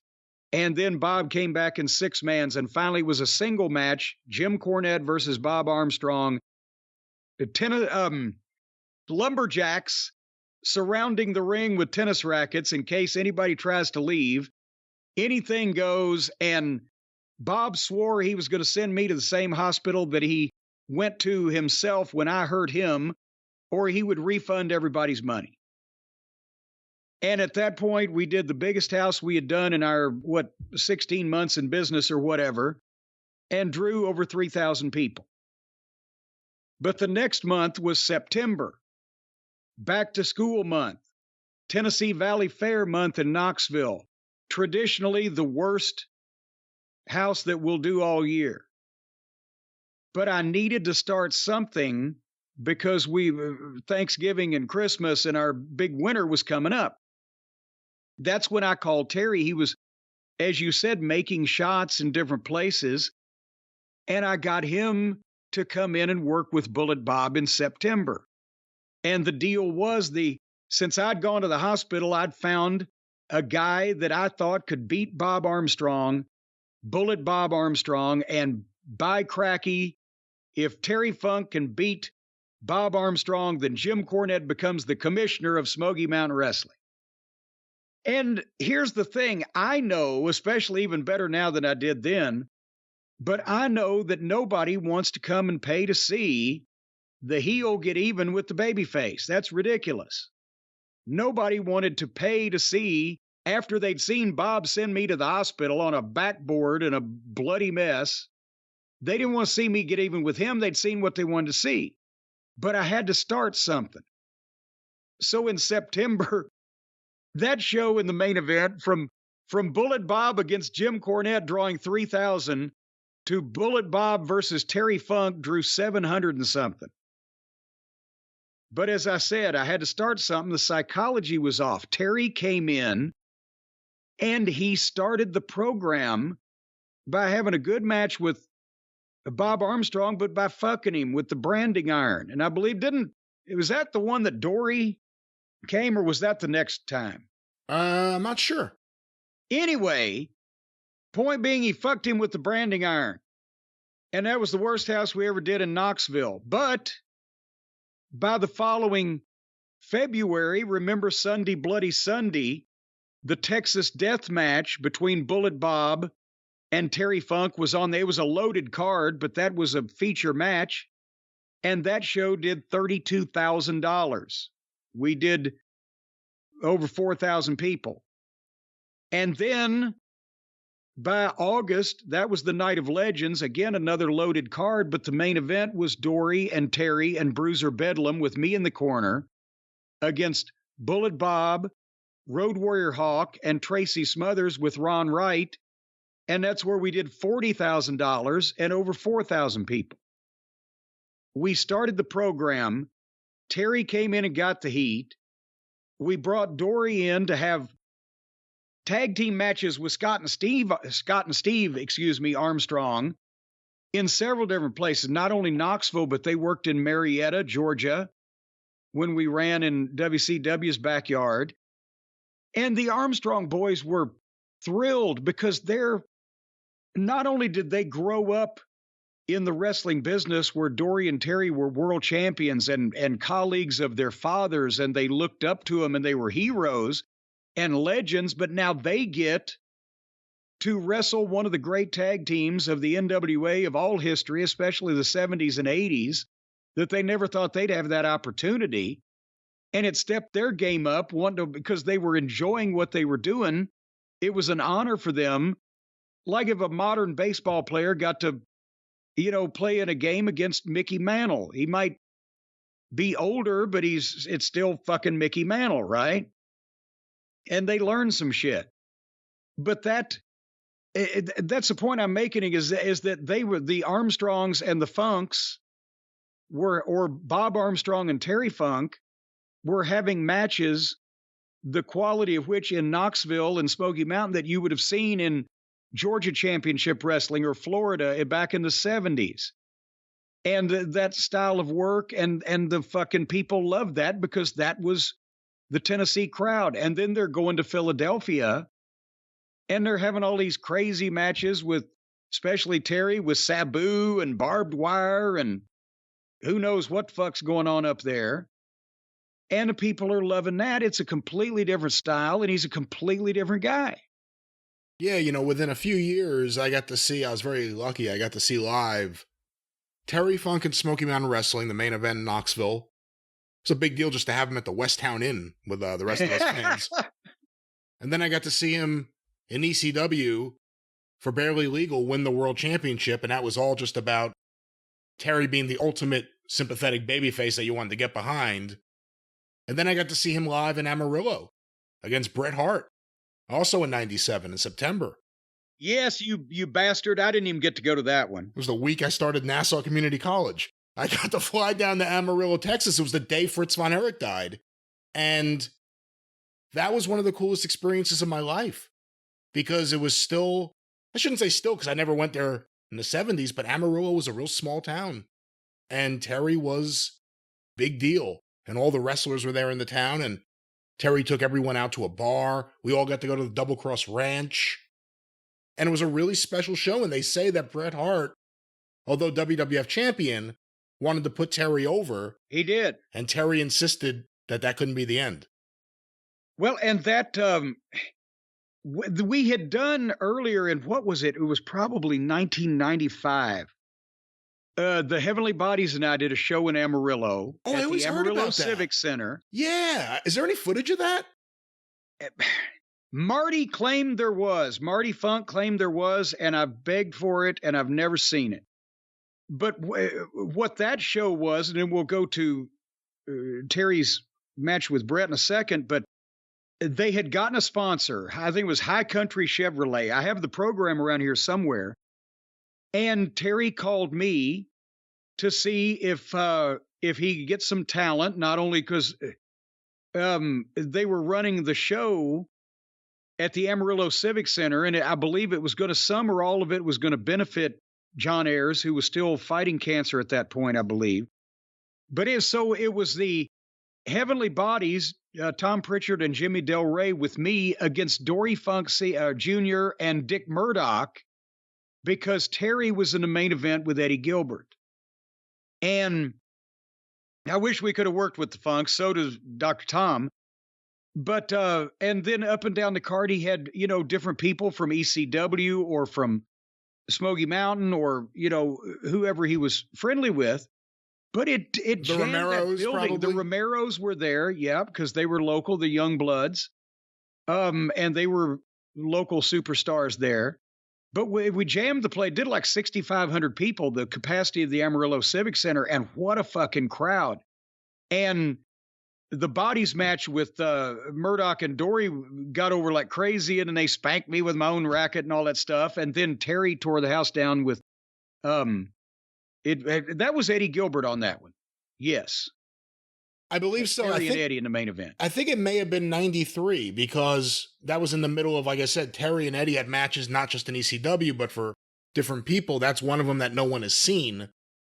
And then Bob came back in 6-mans, and finally it was a single match, Jim Cornette versus Bob Armstrong. Lumberjacks surrounding the ring with tennis rackets in case anybody tries to leave. Anything goes, and Bob swore he was going to send me to the same hospital that he went to himself when I hurt him, or he would refund everybody's money. And at that point, we did the biggest house we had done in our, 16 months in business or whatever, and drew over 3,000 people. But the next month was September. Back to school month, Tennessee Valley Fair month in Knoxville, traditionally the worst house that we'll do all year. But I needed to start something because Thanksgiving and Christmas and our big winter was coming up. That's when I called Terry. He was, as you said, making shots in different places. And I got him to come in and work with Bullet Bob in September. And the deal was since I'd gone to the hospital, I'd found a guy that I thought could beat Bob Armstrong, Bullet Bob Armstrong, and by cracky, if Terry Funk can beat Bob Armstrong, then Jim Cornette becomes the commissioner of Smoky Mountain Wrestling. And here's the thing, I know, especially even better now than I did then, but I know that nobody wants to come and pay to see the heel get even with the babyface. That's ridiculous. Nobody wanted to pay to see, after they'd seen Bob send me to the hospital on a backboard in a bloody mess, they didn't want to see me get even with him. They'd seen what they wanted to see. But I had to start something. So in September, that show in the main event, from Bullet Bob against Jim Cornette drawing 3,000 to Bullet Bob versus Terry Funk drew 700 and something. But as I said, I had to start something. The psychology was off. Terry came in and he started the program by having a good match with Bob Armstrong, but by fucking him with the branding iron. And I believe was that the one that Dory came, or was that the next time? I'm not sure. Anyway, point being, he fucked him with the branding iron. And that was the worst house we ever did in Knoxville. But by the following February, remember Sunday Bloody Sunday, the Texas death match between Bullet Bob and Terry Funk was on. It was a loaded card, but that was a feature match. And that show did $32,000. We did over 4,000 people. And then by August, that was the Night of Legends. Again, another loaded card, but the main event was Dory and Terry and Bruiser Bedlam with me in the corner against Bullet Bob, Road Warrior Hawk and Tracy Smothers with Ron Wright. And that's where we did $40,000 and over 4,000 people. We started the program. Terry came in and got the heat. We brought Dory in to have tag team matches with Scott and Steve Armstrong in several different places, not only Knoxville, but they worked in Marietta, Georgia, when we ran in WCW's backyard. And the Armstrong boys were thrilled because not only did they grow up in the wrestling business where Dory and Terry were world champions and colleagues of their fathers, and they looked up to them and they were heroes and legends, but now they get to wrestle one of the great tag teams of the NWA of all history, especially the 70s and 80s, that they never thought they'd have that opportunity. And it stepped their game up because they were enjoying what they were doing. It was an honor for them. Like if a modern baseball player got to, play in a game against Mickey Mantle. He might be older, but it's still fucking Mickey Mantle, right? And they learned some shit. But that's the point I'm making is that they were the Armstrongs and the Funks or Bob Armstrong and Terry Funk were having matches, the quality of which in Knoxville and Smoky Mountain that you would have seen in Georgia Championship Wrestling or Florida back in the 70s. And that style of work and the fucking people loved that because that was the Tennessee crowd. And then they're going to Philadelphia and they're having all these crazy matches with, especially Terry, with Sabu and barbed wire and who knows what fuck's going on up there. And the people are loving that. It's a completely different style, and he's a completely different guy. Yeah, within a few years, I was very lucky. I got to see live Terry Funk and Smoky Mountain Wrestling, the main event in Knoxville. It's a big deal just to have him at the West Town Inn with the rest of us fans. And then I got to see him in ECW for Barely Legal win the World Championship, and that was all just about Terry being the ultimate sympathetic babyface that you wanted to get behind. And then I got to see him live in Amarillo against Bret Hart, also in '97 in September. Yes, you bastard. I didn't even get to go to that one. It was the week I started Nassau Community College. I got to fly down to Amarillo, Texas. It was the day Fritz von Erich died. And that was one of the coolest experiences of my life because it was still, I shouldn't say still because I never went there in the 70s, but Amarillo was a real small town. And Terry was big deal. And all the wrestlers were there in the town. And Terry took everyone out to a bar. We all got to go to the Double Cross Ranch. And it was a really special show. And they say that Bret Hart, although WWF champion, wanted to put Terry over. He did. And Terry insisted that couldn't be the end. Well, and that we had done earlier in, what was it? It was probably 1995. The Heavenly Bodies and I did a show in Amarillo at the Amarillo Civic Center. Yeah. Is there any footage of that? Marty claimed there was. Marty Funk claimed there was, and I've begged for it, and I've never seen it. But what that show was, and then we'll go to Terry's match with Bret in a second, but they had gotten a sponsor. I think it was High Country Chevrolet. I have the program around here somewhere. And Terry called me to see if he could get some talent, not only because they were running the show at the Amarillo Civic Center, and I believe it was going to, some or all of it was going to benefit John Ayers, who was still fighting cancer at that point, I believe. But it was the Heavenly Bodies, Tom Pritchard and Jimmy Del Rey with me against Dory Funk Jr. and Dick Murdoch, because Terry was in the main event with Eddie Gilbert. And I wish we could have worked with the Funks. So does Dr. Tom. But, and then up and down the card, he had, different people from ECW or from Smoky Mountain or, whoever he was friendly with. But it the Romeros, probably. The Romeros were there, yeah, because they were local, the Young Bloods. And they were local superstars there. But we jammed the play, did like 6,500 people, the capacity of the Amarillo Civic Center, and what a fucking crowd. And the bodies match with Murdoch and Dory got over like crazy, and then they spanked me with my own racket and all that stuff. And then Terry tore the house down with that was Eddie Gilbert on that one. Yes. I believe so. Terry and Eddie in the main event. I think it may have been 93 because that was in the middle of, like I said, Terry and Eddie had matches not just in ECW, but for different people. That's one of them that no one has seen.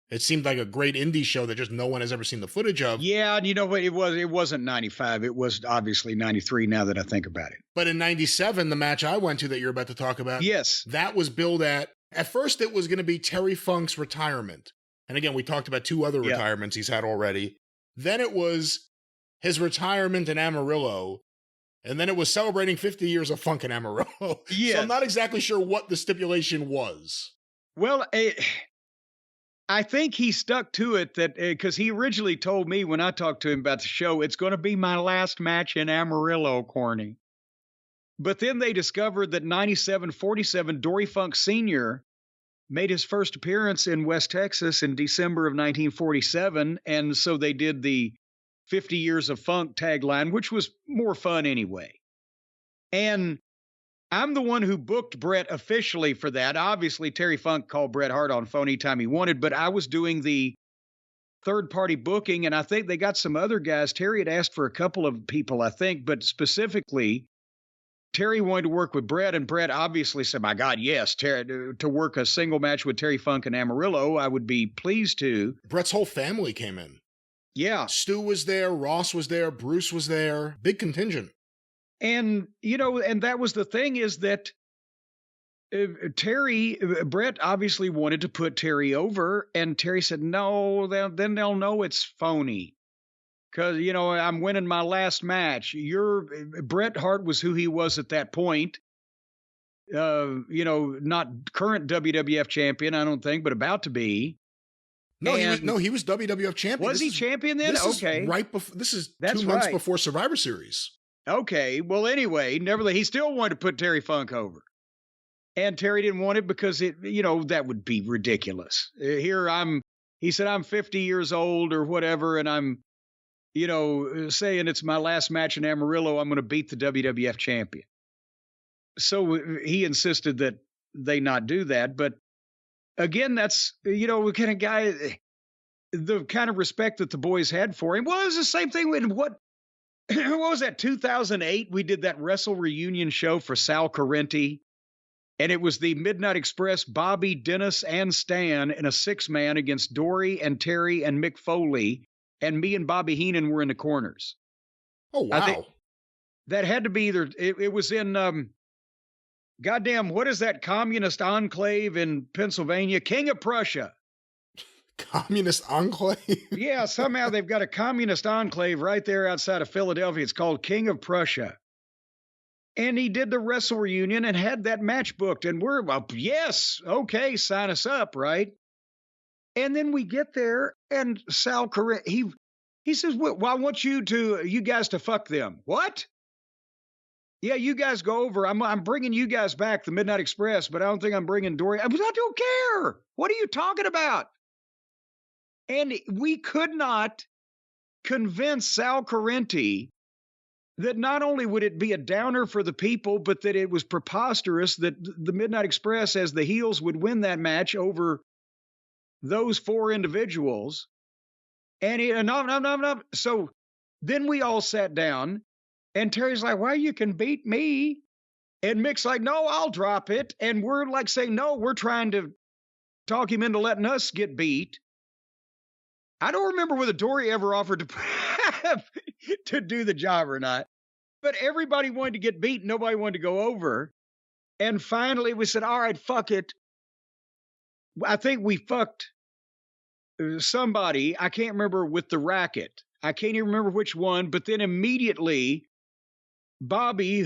It seemed like a great indie show that just no one has ever seen the footage of. Yeah, and you know what? It wasn't 95. It was obviously 93 now that I think about it. But in 97, the match I went to that you're about to talk about, yes, that was billed at first it was going to be Terry Funk's retirement. And again, we talked about 2 other retirements he's had already. Then it was his retirement in Amarillo. And then it was celebrating 50 years of Funk in Amarillo. Yes. So I'm not exactly sure what the stipulation was. Well, I think he stuck to it that because he originally told me when I talked to him about the show, it's going to be my last match in Amarillo, Corny. But then they discovered that 97-47 Dory Funk Sr. made his first appearance in West Texas in December of 1947. And so they did the 50 Years of Funk tagline, which was more fun anyway. And I'm the one who booked Bret officially for that. Obviously, Terry Funk called Bret Hart on phone anytime he wanted, but I was doing the third-party booking, and I think they got some other guys. Terry had asked for a couple of people, I think, but specifically, Terry wanted to work with Bret, and Bret obviously said, my God, yes, to work a single match with Terry Funk and Amarillo, I would be pleased to. Bret's whole family came in. Yeah. Stu was there, Ross was there, Bruce was there, big contingent. And, you know, and that was the thing is that Bret obviously wanted to put Terry over, and Terry said, no, then they'll know it's phony. Because, you know, I'm winning my last match. Bret Hart was who he was at that point. You know, not current WWF champion, I don't think, but about to be. No, he was WWF champion. Was he champion then? Okay. This is That's 2 months right. before Survivor Series. Okay. Well, anyway, nevertheless, he still wanted to put Terry Funk over. And Terry didn't want it because that would be ridiculous. He said, I'm 50 years old or whatever, and I'm, saying it's my last match in Amarillo, I'm going to beat the WWF champion. So he insisted that they not do that. But again, that's, the kind of guy, the kind of respect that the boys had for him. Well, it was the same thing with what was that, 2008? We did that Wrestle Reunion show for Sal Correnti. And it was the Midnight Express, Bobby, Dennis, and Stan in a 6-man against Dory and Terry and Mick Foley. And me and Bobby Heenan were in the corners. Oh, wow. That had to be either, it was in, goddamn, what is that communist enclave in Pennsylvania? King of Prussia. Communist enclave? Yeah, somehow they've got a communist enclave right there outside of Philadelphia. It's called King of Prussia. And he did the Wrestle Reunion and had that match booked. And we're, well, yes, okay, sign us up, right? And then we get there, and Sal Correct, he says, well, I want you guys to fuck them. What? Yeah, you guys go over. I'm bringing you guys back, the Midnight Express, but I don't think I'm bringing Dory. I don't care. What are you talking about? And we could not convince Sal Correnti that not only would it be a downer for the people, but that it was preposterous that the Midnight Express as the heels would win that match over those 4 individuals. And no. So then we all sat down, and Terry's like, well, you can beat me. And Mick's like, no, I'll drop it. And we're like saying, no, we're trying to talk him into letting us get beat. I don't remember whether Dory ever offered to do the job or not, but everybody wanted to get beat. Nobody wanted to go over. And finally we said, all right, fuck it. I think we fucked somebody. I can't remember with the racket. I can't even remember which one, but then immediately Bobby,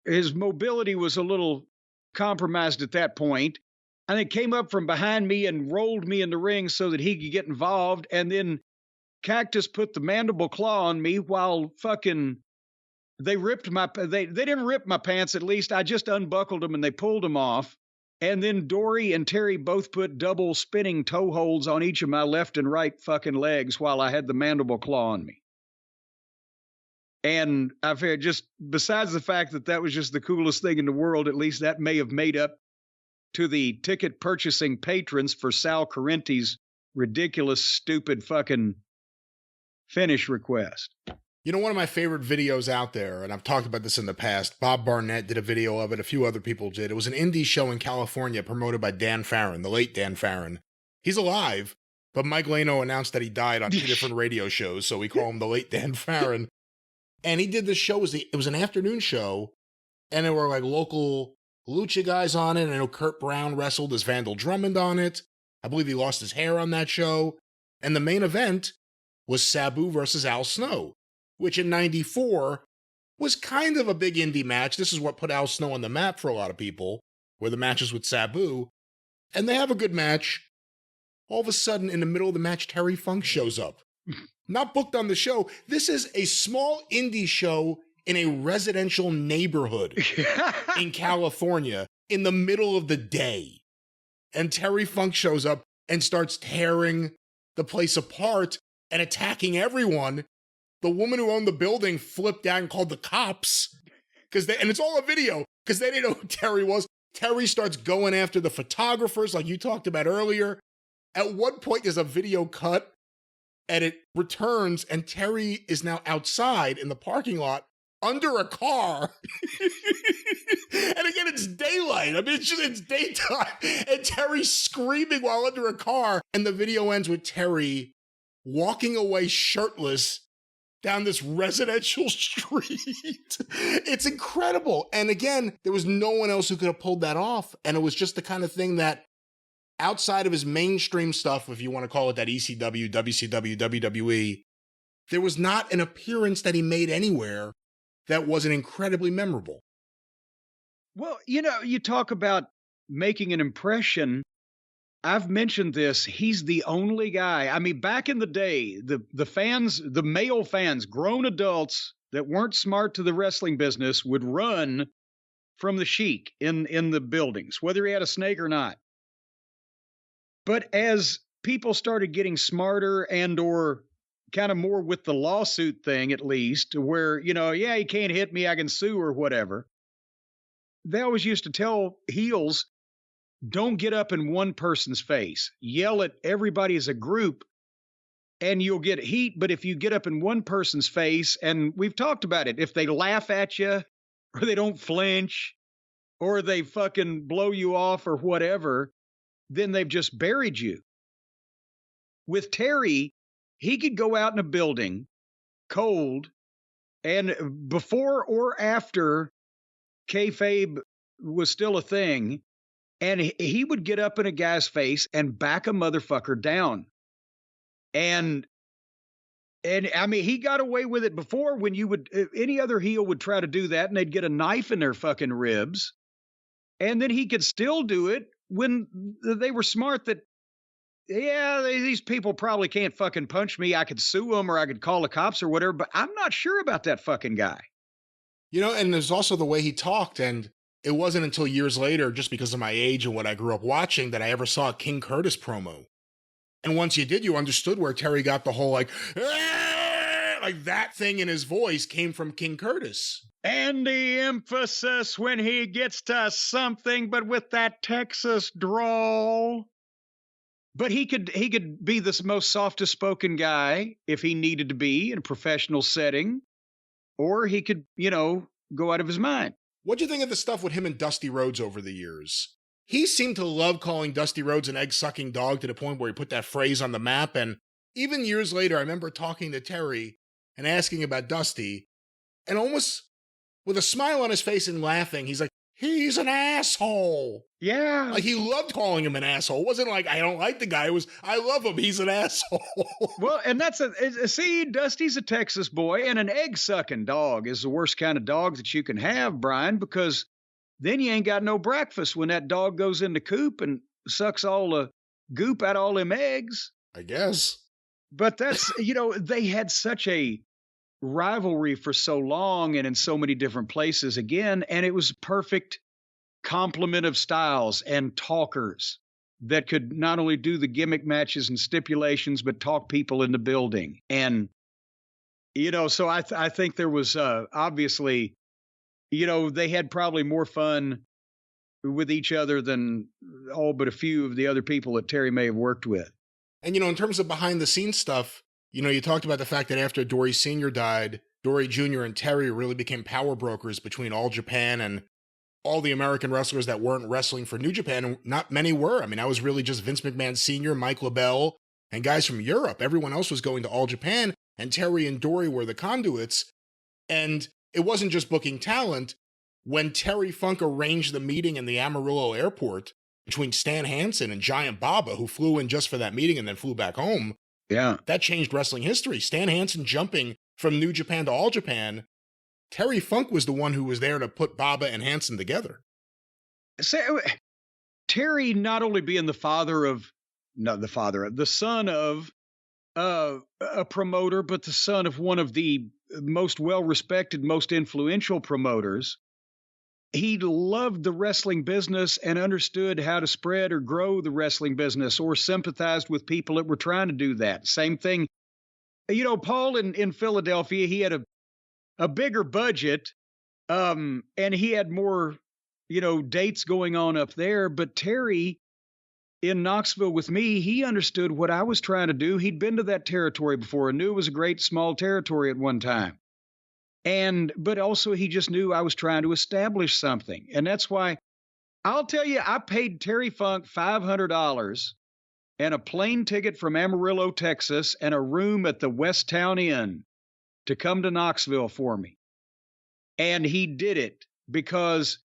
his mobility was a little compromised at that point, I think came up from behind me and rolled me in the ring so that he could get involved. And then Cactus put the mandible claw on me while fucking they didn't rip my pants, at least. I just unbuckled them and they pulled them off. And then Dory and Terry both put double spinning toe holds on each of my left and right fucking legs while I had the mandible claw on me. And I figured, just besides the fact that that was just the coolest thing in the world, at least that may have made up to the ticket purchasing patrons for Sal Corrente's ridiculous, stupid fucking finish request. You know, one of my favorite videos out there, and I've talked about this in the past, Bob Barnett did a video of it, a few other people did. It was an indie show in California promoted by Dan Farron, the late Dan Farron. He's alive, but Mike Lano announced that he died on 2 different radio shows, so we call him the late Dan Farron. And he did this show, it was an afternoon show, and there were like local lucha guys on it. I know Kurt Brown wrestled as Vandal Drummond on it. I believe he lost his hair on that show. And the main event was Sabu versus Al Snow, which in 94 was kind of a big indie match. This is what put Al Snow on the map for a lot of people, were the matches with Sabu. And they have a good match. All of a sudden, in the middle of the match, Terry Funk shows up. Not booked on the show. This is a small indie show in a residential neighborhood in California in the middle of the day. And Terry Funk shows up and starts tearing the place apart and attacking everyone. The woman who owned the building flipped out and called the cops. And it's all a video, because they didn't know who Terry was. Terry starts going after the photographers, like you talked about earlier. At one point, there's a video cut, and it returns, and Terry is now outside in the parking lot under a car. And again, it's daylight. I mean, it's daytime. And Terry's screaming while under a car. And the video ends with Terry walking away shirtless down this residential street. It's incredible. And again, there was no one else who could have pulled that off. And it was just the kind of thing that, outside of his mainstream stuff, if you want to call it that, ECW, WCW, WWE, there was not an appearance that he made anywhere that wasn't incredibly memorable. Well, you know, you talk about making an impression. I've mentioned this. He's the only guy. I mean, back in the day, the fans, the male fans, grown adults that weren't smart to the wrestling business would run from the Sheik in the buildings, whether he had a snake or not. But as people started getting smarter and or kind of more with the lawsuit thing, at least, where, you know, yeah, he can't hit me, I can sue or whatever. They always used to tell heels, don't get up in one person's face. Yell at everybody as a group and you'll get heat. But if you get up in one person's face, and we've talked about it, if they laugh at you or they don't flinch or they fucking blow you off or whatever, then they've just buried you. With Terry, he could go out in a building cold, and before or after kayfabe was still a thing, and he would get up in a guy's face and back a motherfucker down. And I mean, he got away with it before, when you would, any other heel would try to do that and they'd get a knife in their fucking ribs. And then he could still do it when they were smart that, yeah, these people probably can't fucking punch me. I could sue them or I could call the cops or whatever, but I'm not sure about that fucking guy. You know, and there's also the way he talked, and it wasn't until years later, just because of my age and what I grew up watching, that I ever saw a King Curtis promo. And once you did, you understood where Terry got the whole like that thing in his voice came from King Curtis. And the emphasis when he gets to something, but with that Texas drawl. But he could be the most softest spoken guy if he needed to be in a professional setting, or he could, you know, go out of his mind. What'd you think of the stuff with him and Dusty Rhodes over the years? He seemed to love calling Dusty Rhodes an egg-sucking dog, to the point where he put that phrase on the map. And even years later, I remember talking to Terry and asking about Dusty, and almost with a smile on his face and laughing, he's like, he's an asshole. Yeah. Like, he loved calling him an asshole. It wasn't like, I don't like the guy. It was, I love him. He's an asshole. Well, and see, Dusty's a Texas boy, and an egg-sucking dog is the worst kind of dog that you can have, Brian, because then you ain't got no breakfast when that dog goes in the coop and sucks all the goop out of all them eggs. I guess. But that's, you know, they had such a rivalry for so long and in so many different places again, and it was perfect complement of styles and talkers that could not only do the gimmick matches and stipulations, but talk people in the building. And So I think there was obviously, they had probably more fun with each other than all but a few of the other people that Terry may have worked with. And, in terms of behind the scenes stuff, you talked about the fact that after Dory Sr. died, Dory Jr. and Terry really became power brokers between All Japan and all the American wrestlers that weren't wrestling for New Japan. And not many were. I mean, that was really just Vince McMahon Sr., Mike LaBelle, and guys from Europe. Everyone else was going to All Japan, and Terry and Dory were the conduits. And it wasn't just booking talent. When Terry Funk arranged the meeting in the Amarillo airport between Stan Hansen and Giant Baba, who flew in just for that meeting and then flew back home, that changed wrestling history. Stan Hansen jumping from New Japan to All Japan. Terry Funk was the one who was there to put Baba and Hansen together. So, Terry not only being the son of a promoter, but the son of one of the most well-respected, most influential promoters. He loved the wrestling business and understood how to spread or grow the wrestling business, or sympathized with people that were trying to do that. Same thing. Paul in Philadelphia, he had a bigger budget, and he had more, dates going on up there. But Terry in Knoxville with me, he understood what I was trying to do. He'd been to that territory before and knew it was a great small territory at one time. But also he just knew I was trying to establish something. And that's why I'll tell you, I paid Terry Funk $500 and a plane ticket from Amarillo, Texas, and a room at the West Town Inn to come to Knoxville for me. And he did it because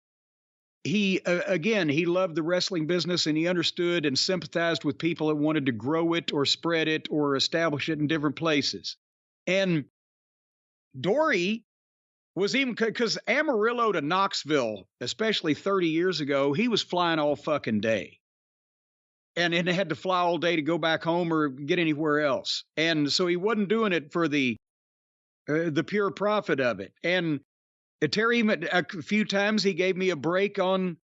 he loved the wrestling business, and he understood and sympathized with people that wanted to grow it or spread it or establish it in different places. And Dory was even, because Amarillo to Knoxville, especially 30 years ago, he was flying all fucking day. And had to fly all day to go back home or get anywhere else. And so he wasn't doing it for the pure profit of it. And Terry, a few times he gave me a break on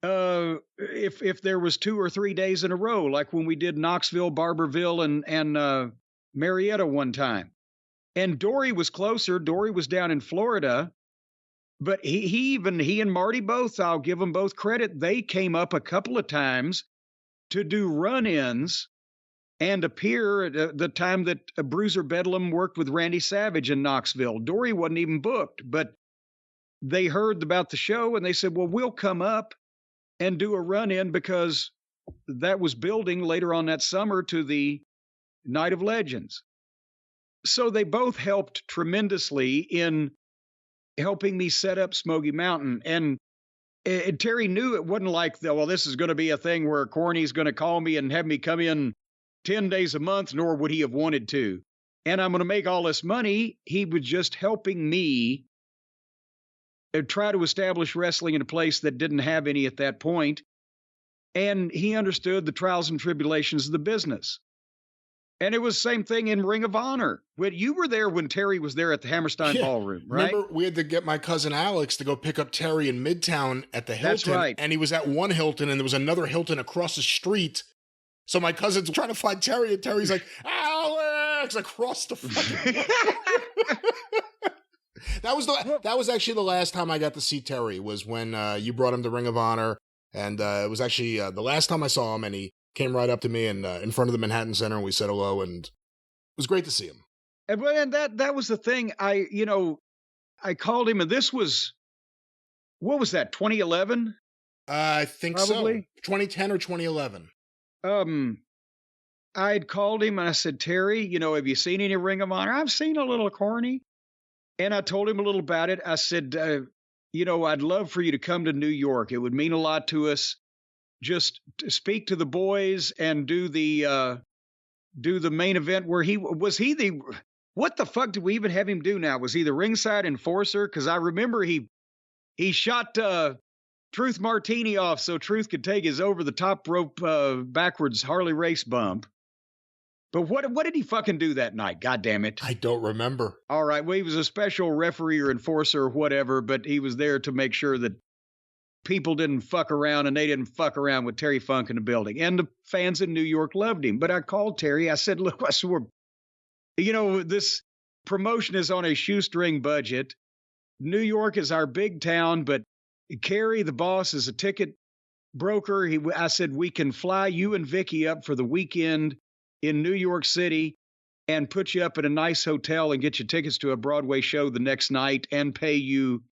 if there was 2 or 3 days in a row, like when we did Knoxville, Barberville, and Marietta one time. And Dory was closer. Dory was down in Florida, but he and Marty both, I'll give them both credit, they came up a couple of times to do run-ins and appear at the time that Bruiser Bedlam worked with Randy Savage in Knoxville. Dory wasn't even booked, but they heard about the show and they said, well, we'll come up and do a run-in, because that was building later on that summer to the Night of Legends. So they both helped tremendously in helping me set up Smoky Mountain. And Terry knew it wasn't like, this is going to be a thing where Corny's going to call me and have me come in 10 days a month, nor would he have wanted to. And I'm going to make all this money. He was just helping me try to establish wrestling in a place that didn't have any at that point. And he understood the trials and tribulations of the business. And it was the same thing in Ring of Honor. When you were there when Terry was there at the Hammerstein Ballroom, right? Remember, we had to get my cousin Alex to go pick up Terry in Midtown at the Hilton. That's right. And he was at one Hilton, and there was another Hilton across the street. So my cousin's trying to find Terry, and Terry's like, Alex, across the fucking That was actually the last time I got to see Terry, was when you brought him to Ring of Honor. And it was actually the last time I saw him, and he came right up to me and in front of the Manhattan Center, and we said hello, and it was great to see him. And that was the thing. I called him, and this was, what was that, 2011? I think probably so. 2010 or 2011. I'd called him and I said, Terry, have you seen any Ring of Honor? I've seen a little Corny. And I told him a little about it. I said, I'd love for you to come to New York. It would mean a lot to us. Just speak to the boys and do the main event where what the fuck did we even have him do now? Was he the ringside enforcer? Because I remember he shot Truth Martini off so Truth could take his over the top rope backwards Harley race bump. But what did he fucking do that night? God damn it. I don't remember. All right. Well, he was a special referee or enforcer or whatever, but he was there to make sure that people didn't fuck around, and they didn't fuck around with Terry Funk in the building. And the fans in New York loved him. But I called Terry. I said, look, this promotion is on a shoestring budget. New York is our big town, but Kerry, the boss, is a ticket broker. I said, we can fly you and Vicky up for the weekend in New York City and put you up at a nice hotel and get you tickets to a Broadway show the next night and pay you,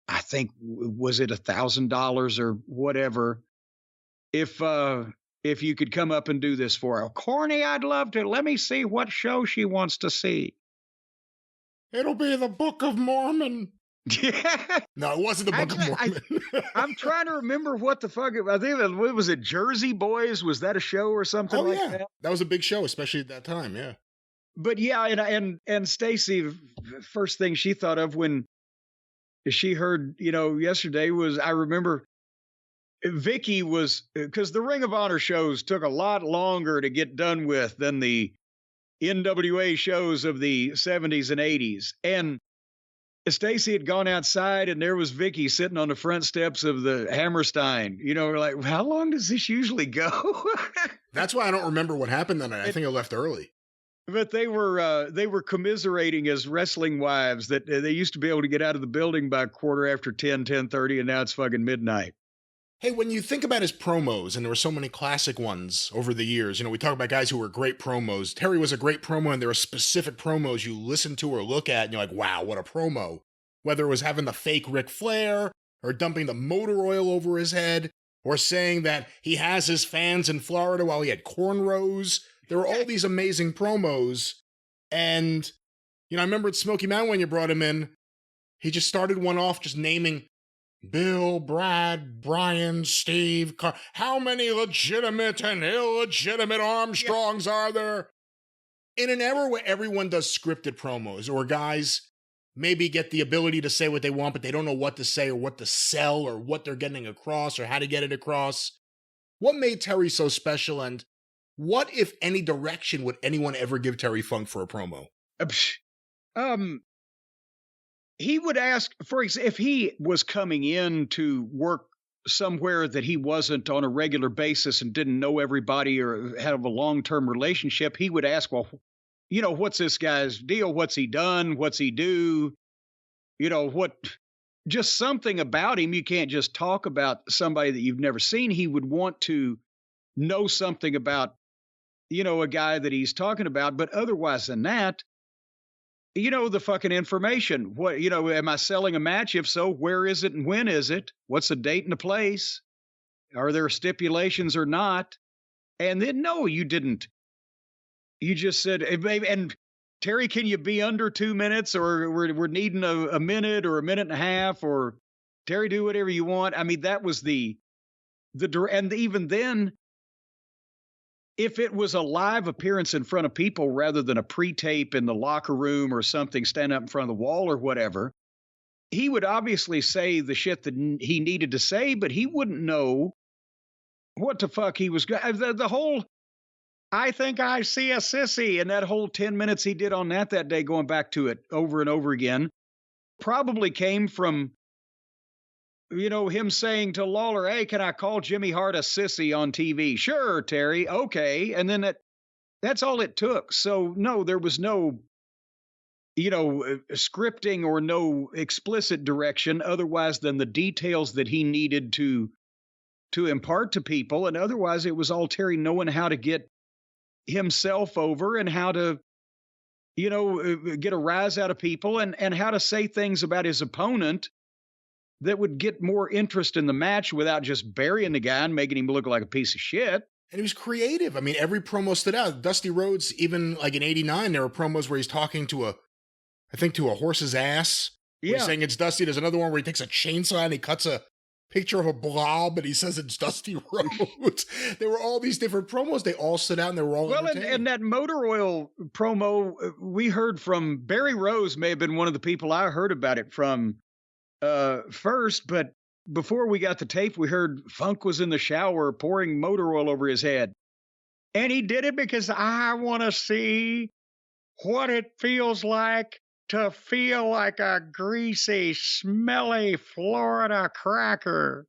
I think, was it $1,000 or whatever, if you could come up and do this for her. Corny, I'd love to. Let me see what show she wants to see. It'll be the Book of Mormon. Yeah. No, it wasn't the Book of Mormon. I'm trying to remember what the fuck. I think was it Jersey Boys? Was that a show or something like that? That was a big show, especially at that time. Yeah. But yeah, and Stacy, first thing she thought of when she heard, yesterday was, I remember Vicky was, because the Ring of Honor shows took a lot longer to get done with than the NWA shows of the 70s and 80s. And Stacy had gone outside and there was Vicky sitting on the front steps of the Hammerstein. We're like, how long does this usually go? That's why I don't remember what happened that night. I think I left early. But they were commiserating as wrestling wives that they used to be able to get out of the building by 10:30, and now it's fucking midnight. Hey, when you think about his promos, and there were so many classic ones over the years, we talk about guys who were great promos. Terry was a great promo, and there are specific promos you listen to or look at, and you're like, wow, what a promo. Whether it was having the fake Ric Flair, or dumping the motor oil over his head, or saying that he has his fans in Florida while he had cornrows. There were all these amazing promos, and, I remember at Smoky Mountain when you brought him in, he just started one off just naming Bill, Brad, Brian, Steve, how many legitimate and illegitimate Armstrongs are there? In an era where everyone does scripted promos, or guys maybe get the ability to say what they want, but they don't know what to say or what to sell or what they're getting across or how to get it across, what made Terry so special, and what, if any, direction would anyone ever give Terry Funk for a promo? He would ask, for example, if he was coming in to work somewhere that he wasn't on a regular basis and didn't know everybody or have a long-term relationship, he would ask, well, what's this guy's deal? What's he done? What's he do? Just something about him. You can't just talk about somebody that you've never seen. He would want to know something about, a guy that he's talking about. But otherwise than that, the fucking information. What, am I selling a match? If so, where is it and when is it? What's the date and the place? Are there stipulations or not? And then, no, you didn't. You just said, and Terry, can you be under 2 minutes, or we're needing a minute or a minute and a half, or Terry, do whatever you want. I mean, that was and even then, if it was a live appearance in front of people rather than a pre-tape in the locker room or something, stand up in front of the wall or whatever, he would obviously say the shit that he needed to say, but he wouldn't know what the fuck he was going. The whole, I think I see a sissy, and that whole 10 minutes he did on that day, going back to it over and over again, probably came from, him saying to Lawler, hey, can I call Jimmy Hart a sissy on TV? Sure, Terry. Okay. And then that's all it took. So no, there was no, scripting or no explicit direction otherwise than the details that he needed to impart to people. And otherwise it was all Terry knowing how to get himself over and how to, get a rise out of people and how to say things about his opponent that would get more interest in the match without just burying the guy and making him look like a piece of shit. And he was creative. I mean, every promo stood out. Dusty Rhodes, even like in 89, there were promos where he's talking to a horse's ass. Yeah. He's saying it's Dusty. There's another one where he takes a chainsaw and he cuts a picture of a blob and he says it's Dusty Rhodes. There were all these different promos. They all stood out and they were all entertaining. And that motor oil promo, we heard from Barry Rose, may have been one of the people I heard about it from first, but before we got the tape, we heard Funk was in the shower pouring motor oil over his head. And he did it because I want to see what it feels like to feel like a greasy, smelly Florida cracker.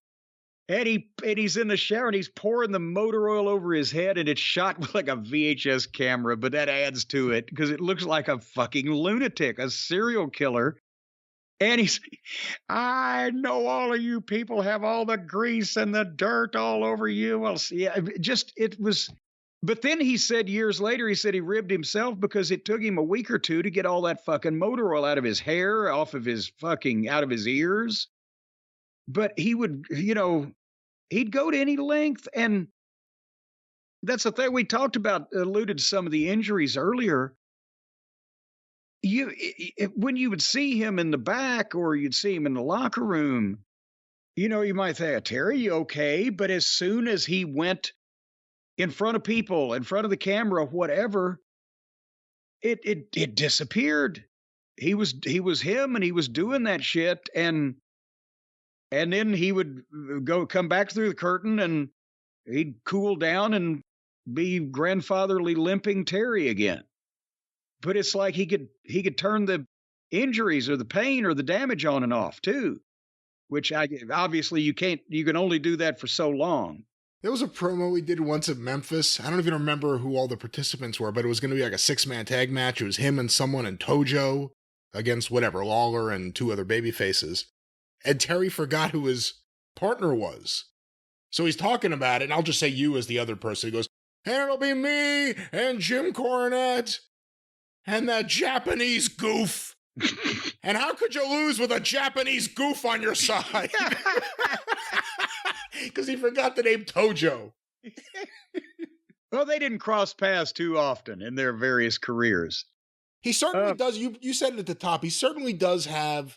And he's in the shower and he's pouring the motor oil over his head, and it's shot with like a VHS camera, but that adds to it because it looks like a fucking lunatic, a serial killer. And he's, I know all of you people have all the grease and the dirt all over you. Well, yeah, it was. But then he said years later, he said he ribbed himself because it took him a week or two to get all that fucking motor oil out of his hair, out of his ears. But he would, he'd go to any length. And that's the thing we talked about, alluded to some of the injuries earlier. When you would see him in the back or you'd see him in the locker room, you might think, Terry, you okay? But as soon as he went in front of people, in front of the camera, whatever, it disappeared. He was him, and he was doing that shit, and then he would come back through the curtain, and he'd cool down and be grandfatherly limping Terry again. But it's like he could turn the injuries or the pain or the damage on and off too, which obviously you can't. You can only do that for so long. There was a promo we did once at Memphis. I don't even remember who all the participants were, but it was going to be like a 6-man tag match. It was him and someone and Tojo against whatever, Lawler and 2 other baby faces. And Terry forgot who his partner was. So he's talking about it, and I'll just say you as the other person. He goes, and it'll be me and Jim Cornette and that Japanese goof. And how could you lose with a Japanese goof on your side? Because he forgot the name Tojo. Well, they didn't cross paths too often in their various careers. He certainly does. You said it at the top. He certainly does have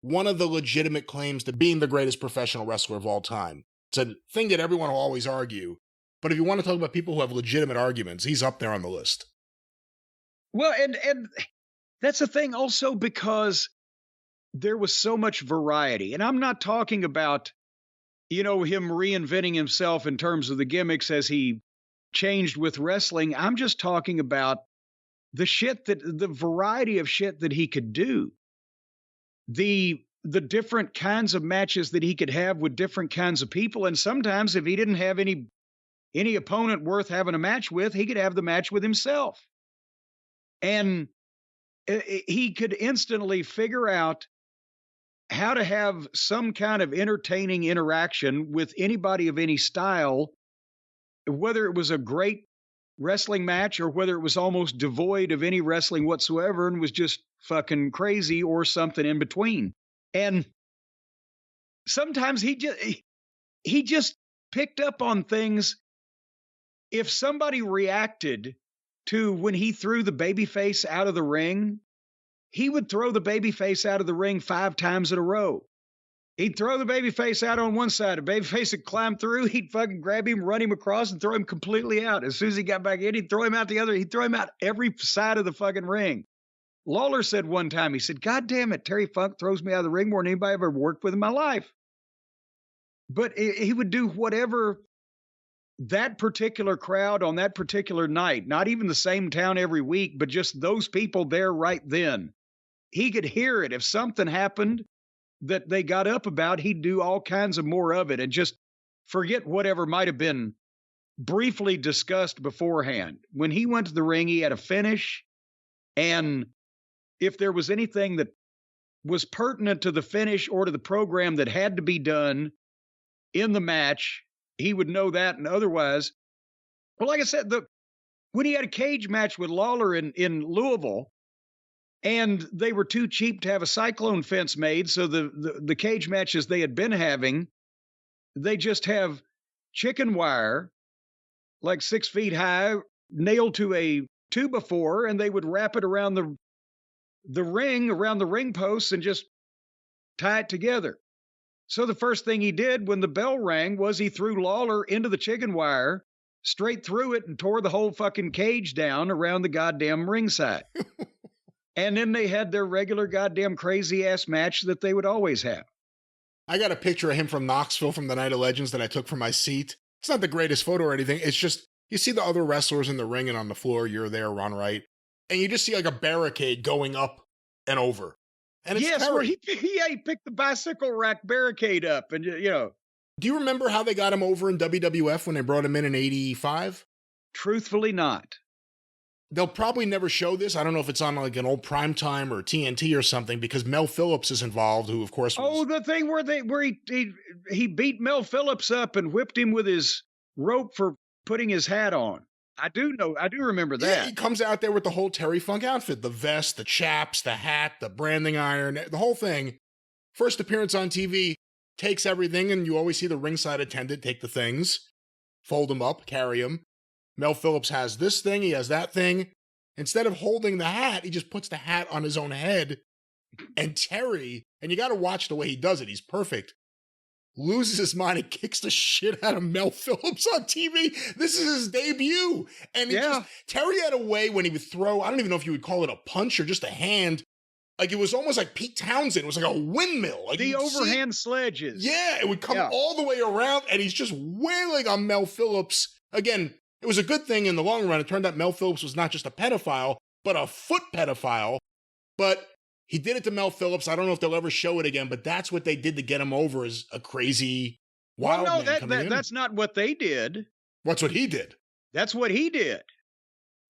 one of the legitimate claims to being the greatest professional wrestler of all time. It's a thing that everyone will always argue. But if you want to talk about people who have legitimate arguments, he's up there on the list. Well, and that's the thing also, because there was so much variety. And I'm not talking about, him reinventing himself in terms of the gimmicks as he changed with wrestling. I'm just talking about the variety of shit that he could do. The different kinds of matches that he could have with different kinds of people. And sometimes if he didn't have any opponent worth having a match with, he could have the match with himself. And he could instantly figure out how to have some kind of entertaining interaction with anybody of any style, whether it was a great wrestling match or whether it was almost devoid of any wrestling whatsoever and was just fucking crazy or something in between. And sometimes he just picked up on things. If somebody reacted to when he threw the babyface out of the ring, he would throw the babyface out of the ring 5 times in a row. He'd throw the babyface out on one side. The babyface would climb through. He'd fucking grab him, run him across, and throw him completely out. As soon as he got back in, he'd throw him out the other. He'd throw him out every side of the fucking ring. Lawler said one time, he said, God damn it, Terry Funk throws me out of the ring more than anybody I've ever worked with in my life. But he would do whatever that particular crowd on that particular night, not even the same town every week, but just those people there right then. He could hear it. If something happened that they got up about, he'd do all kinds of more of it and just forget whatever might have been briefly discussed beforehand. When he went to the ring, he had a finish. And if there was anything that was pertinent to the finish or to the program that had to be done in the match, he would know that. And otherwise, well, like I said, when he had a cage match with Lawler in Louisville, and they were too cheap to have a cyclone fence made, so the cage matches they had been having, they just have chicken wire, like 6 feet high, nailed to a 2x4, and they would wrap it around the ring, around the ring posts, and just tie it together. So the first thing he did when the bell rang was he threw Lawler into the chicken wire, straight through it, and tore the whole fucking cage down around the goddamn ringside. And then they had their regular goddamn crazy ass match that they would always have. I got a picture of him from Knoxville from the Night of Legends that I took from my seat. It's not the greatest photo or anything. It's just, you see the other wrestlers in the ring and on the floor, you're there, Ron Wright, and you just see like a barricade going up and over. And it's yes, where he picked the bicycle rack barricade up, and Do you remember how they got him over in WWF when they brought him in 85? Truthfully not. They'll probably never show this. I don't know if it's on like an old Primetime or TNT or something, because Mel Phillips is involved, who of course was... Oh, the thing where he beat Mel Phillips up and whipped him with his rope for putting his hat on. I do remember that. Yeah, he comes out there with the whole Terry Funk outfit, the vest, the chaps, the hat, the branding iron, the whole thing. First appearance on TV, takes everything, and you always see the ringside attendant take the things, fold them up, carry them. Mel Phillips has this thing, he has that thing. Instead of holding the hat, he just puts the hat on his own head. And Terry, and you got to watch the way he does it, he's perfect, loses his mind and kicks the shit out of Mel Phillips on TV. This is his debut. And Terry had a way when he would throw, I don't even know if you would call it a punch or just a hand. Like, it was almost like Pete Townsend. It was like a windmill. Like the overhand sledges. Yeah, it would come all the way around, and he's just wailing on Mel Phillips. Again, it was a good thing in the long run. It turned out Mel Phillips was not just a pedophile, but a foot pedophile. But he did it to Mel Phillips. I don't know if they'll ever show it again, but that's what they did to get him over as a crazy wild man. That's not what they did. What's what he did? That's what he did.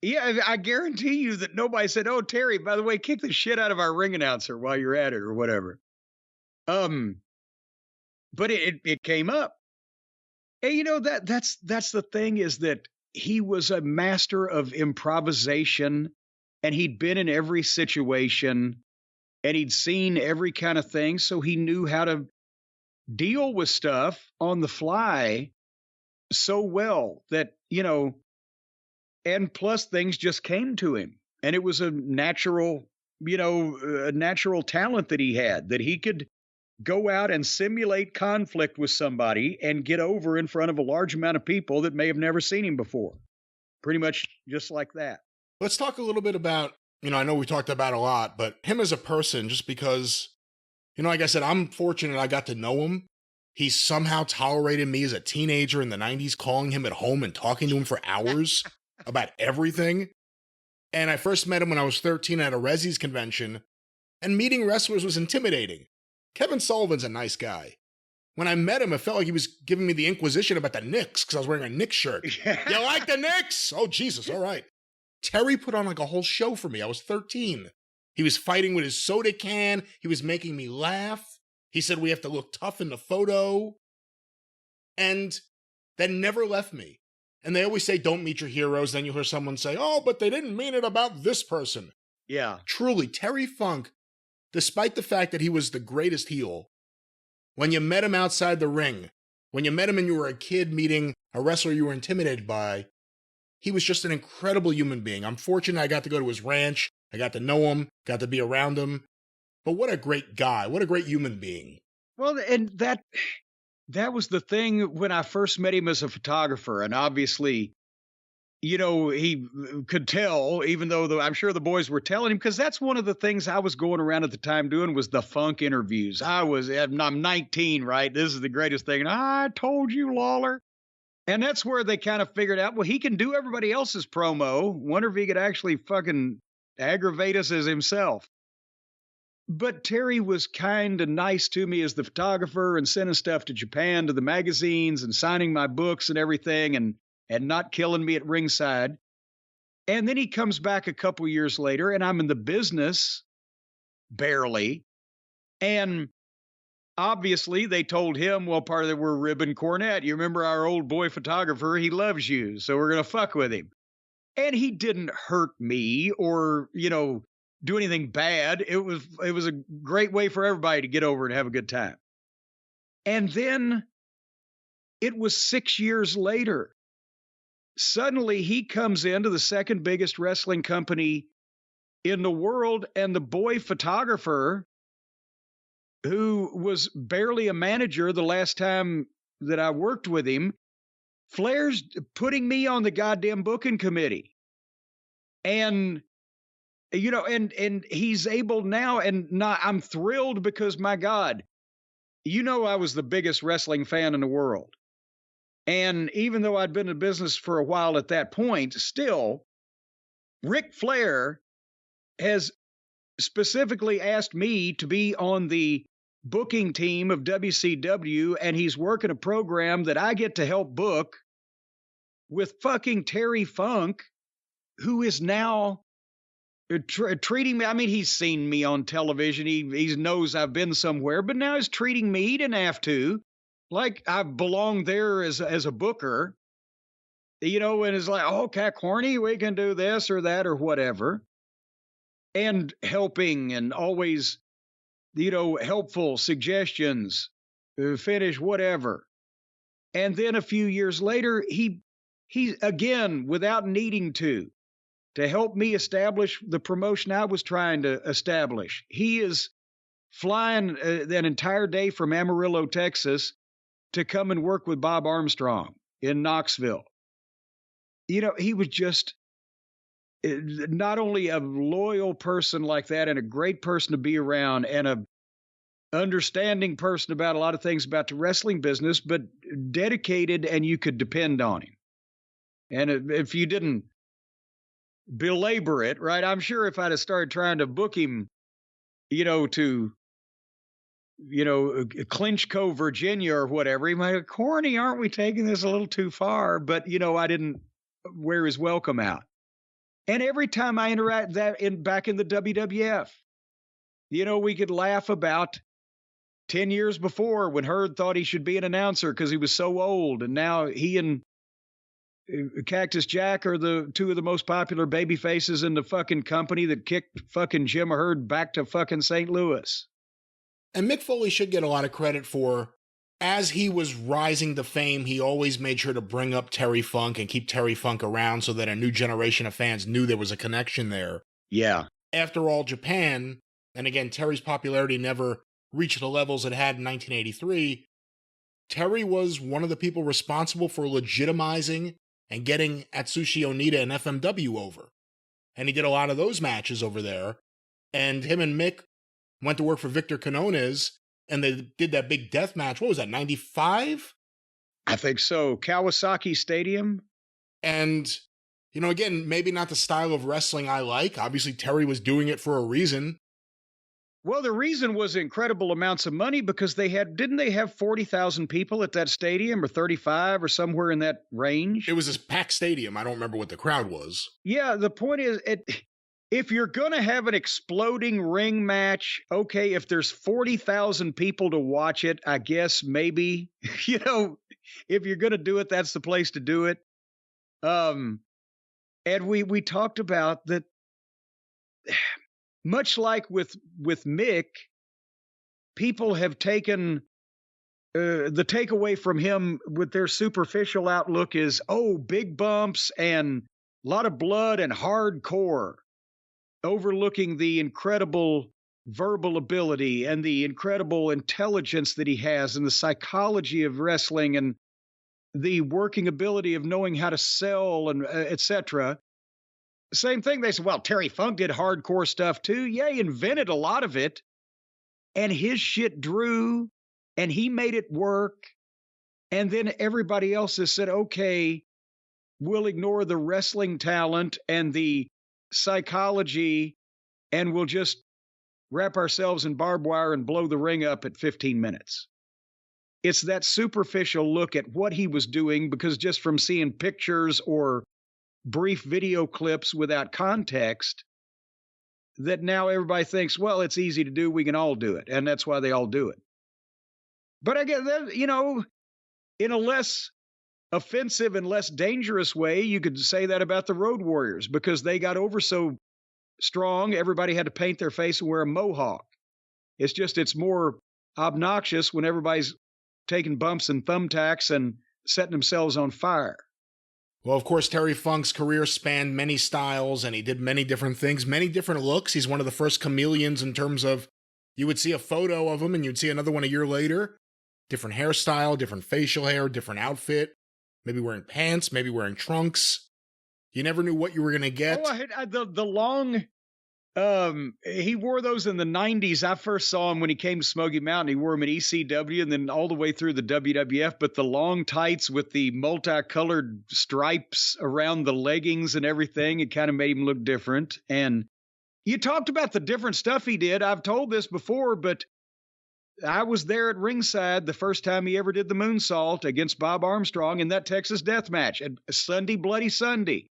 Yeah, I guarantee you that nobody said, "Oh, Terry, by the way, kick the shit out of our ring announcer while you're at it," or whatever. But it came up. And you know, that's the thing, is that he was a master of improvisation, and he'd been in every situation, and he'd seen every kind of thing, so he knew how to deal with stuff on the fly so well that, you know, and plus things just came to him, and it was a natural talent that he had, that he could go out and simulate conflict with somebody and get over in front of a large amount of people that may have never seen him before. Pretty much just like that. Let's talk a little bit about, I know we talked about a lot, but him as a person, just because, like I said, I'm fortunate I got to know him. He somehow tolerated me as a teenager in the 90s, calling him at home and talking to him for hours about everything. And I first met him when I was 13 at a Rezzies convention, and meeting wrestlers was intimidating. Kevin Sullivan's a nice guy. When I met him, it felt like he was giving me the Inquisition about the Knicks, because I was wearing a Knicks shirt. You like the Knicks? Oh, Jesus, all right. Terry put on like a whole show for me. I was 13. He was fighting with his soda can. He was making me laugh. He said we have to look tough in the photo. And that never left me. And they always say, don't meet your heroes. Then you'll hear someone say, oh, but they didn't mean it about this person. Yeah. Truly, Terry Funk, despite the fact that he was the greatest heel, when you met him outside the ring, when you met him and you were a kid meeting a wrestler you were intimidated by, he was just an incredible human being. I'm fortunate I got to go to his ranch. I got to know him, got to be around him. But what a great guy. What a great human being. Well, and that was the thing when I first met him as a photographer. And obviously, he could tell, even though I'm sure the boys were telling him, because that's one of the things I was going around at the time doing, was the Funk interviews. I'm 19, right? This is the greatest thing. And I told you, Lawler. And that's where they kind of figured out, well, he can do everybody else's promo. Wonder if he could actually fucking aggravate us as himself. But Terry was kind of nice to me as the photographer, and sending stuff to Japan to the magazines and signing my books and everything, and not killing me at ringside. And then he comes back a couple years later, and I'm in the business, barely. And obviously they told him, well, part of it, we're ribbing Cornette. You remember our old boy photographer? He loves you, so we're going to fuck with him. And he didn't hurt me or, do anything bad. It was a great way for everybody to get over and have a good time. And then it was 6 years later. Suddenly he comes into the second biggest wrestling company in the world, and the boy photographer, who was barely a manager the last time that I worked with him, Flair's putting me on the goddamn booking committee. And and he's able now, and I'm thrilled because, my God, I was the biggest wrestling fan in the world. And even though I'd been in business for a while at that point, still, Ric Flair has specifically asked me to be on the booking team of WCW, and he's working a program that I get to help book with fucking Terry Funk, who is now treating me. I mean, he's seen me on television. He knows I've been somewhere, but now he's treating me. He didn't have to. Like I belong there as a booker, and it's like, okay, Corny, we can do this or that or whatever. And helping and always, helpful suggestions, finish whatever. And then a few years later, he again, without needing to help me establish the promotion I was trying to establish. He is flying an entire day from Amarillo, Texas, to come and work with Bob Armstrong in Knoxville. He was just not only a loyal person like that and a great person to be around and a understanding person about a lot of things about the wrestling business, but dedicated, and you could depend on him. And if you didn't belabor it, right? I'm sure if I'd have started trying to book him, to, Clinchco, Virginia or whatever, he might have, Corny, aren't we taking this a little too far? But, I didn't wear his welcome out. And every time I interact back in the WWF, we could laugh about 10 years before when Hurd thought he should be an announcer because he was so old. And now he and Cactus Jack are the two of the most popular baby faces in the fucking company that kicked fucking Jim Hurd back to fucking St. Louis. And Mick Foley should get a lot of credit for, as he was rising to fame, he always made sure to bring up Terry Funk and keep Terry Funk around so that a new generation of fans knew there was a connection there. Yeah. After all, Japan, and again, Terry's popularity never reached the levels it had in 1983, Terry was one of the people responsible for legitimizing and getting Atsushi Onita and FMW over. And he did a lot of those matches over there. And him and Mick went to work for Victor Quinones, and they did that big death match. What was that, 95? I think so. Kawasaki Stadium. And, again, maybe not the style of wrestling I like. Obviously, Terry was doing it for a reason. Well, the reason was incredible amounts of money because didn't they have 40,000 people at that stadium, or 35 or somewhere in that range? It was a packed stadium. I don't remember what the crowd was. Yeah, the point is, if you're going to have an exploding ring match, okay, if there's 40,000 people to watch it, I guess maybe, if you're going to do it, that's the place to do it. And we talked about that. Much like with Mick, people have taken the takeaway from him with their superficial outlook is, big bumps and a lot of blood and hardcore, overlooking the incredible verbal ability and the incredible intelligence that he has and the psychology of wrestling and the working ability of knowing how to sell and etc. Same thing. They said, well, Terry Funk did hardcore stuff too. Yeah, he invented a lot of it. And his shit drew, and he made it work. And then everybody else has said, okay, we'll ignore the wrestling talent and the psychology, and we'll just wrap ourselves in barbed wire and blow the ring up at 15 minutes. It's that superficial look at what he was doing, because just from seeing pictures or brief video clips without context, that now everybody thinks, well, it's easy to do, we can all do it, and that's why they all do it. But I guess that, in a less offensive and less dangerous way, you could say that about the Road Warriors, because they got over so strong, everybody had to paint their face and wear a mohawk. It's more obnoxious when everybody's taking bumps and thumbtacks and setting themselves on fire. Well, of course, Terry Funk's career spanned many styles, and he did many different things, many different looks. He's one of the first chameleons in terms of, you would see a photo of him and you'd see another one a year later. Different hairstyle, different facial hair, different outfit. Maybe wearing pants, maybe wearing trunks. You never knew what you were going to get. The long, he wore those in the 90s. I first saw him when he came to Smoky Mountain. He wore them at ECW and then all the way through the WWF. But the long tights with the multicolored stripes around the leggings and everything, it kind of made him look different. And you talked about the different stuff he did. I've told this before, but I was there at ringside the first time he ever did the moonsault against Bob Armstrong in that Texas death match at Sunday, Bloody Sunday.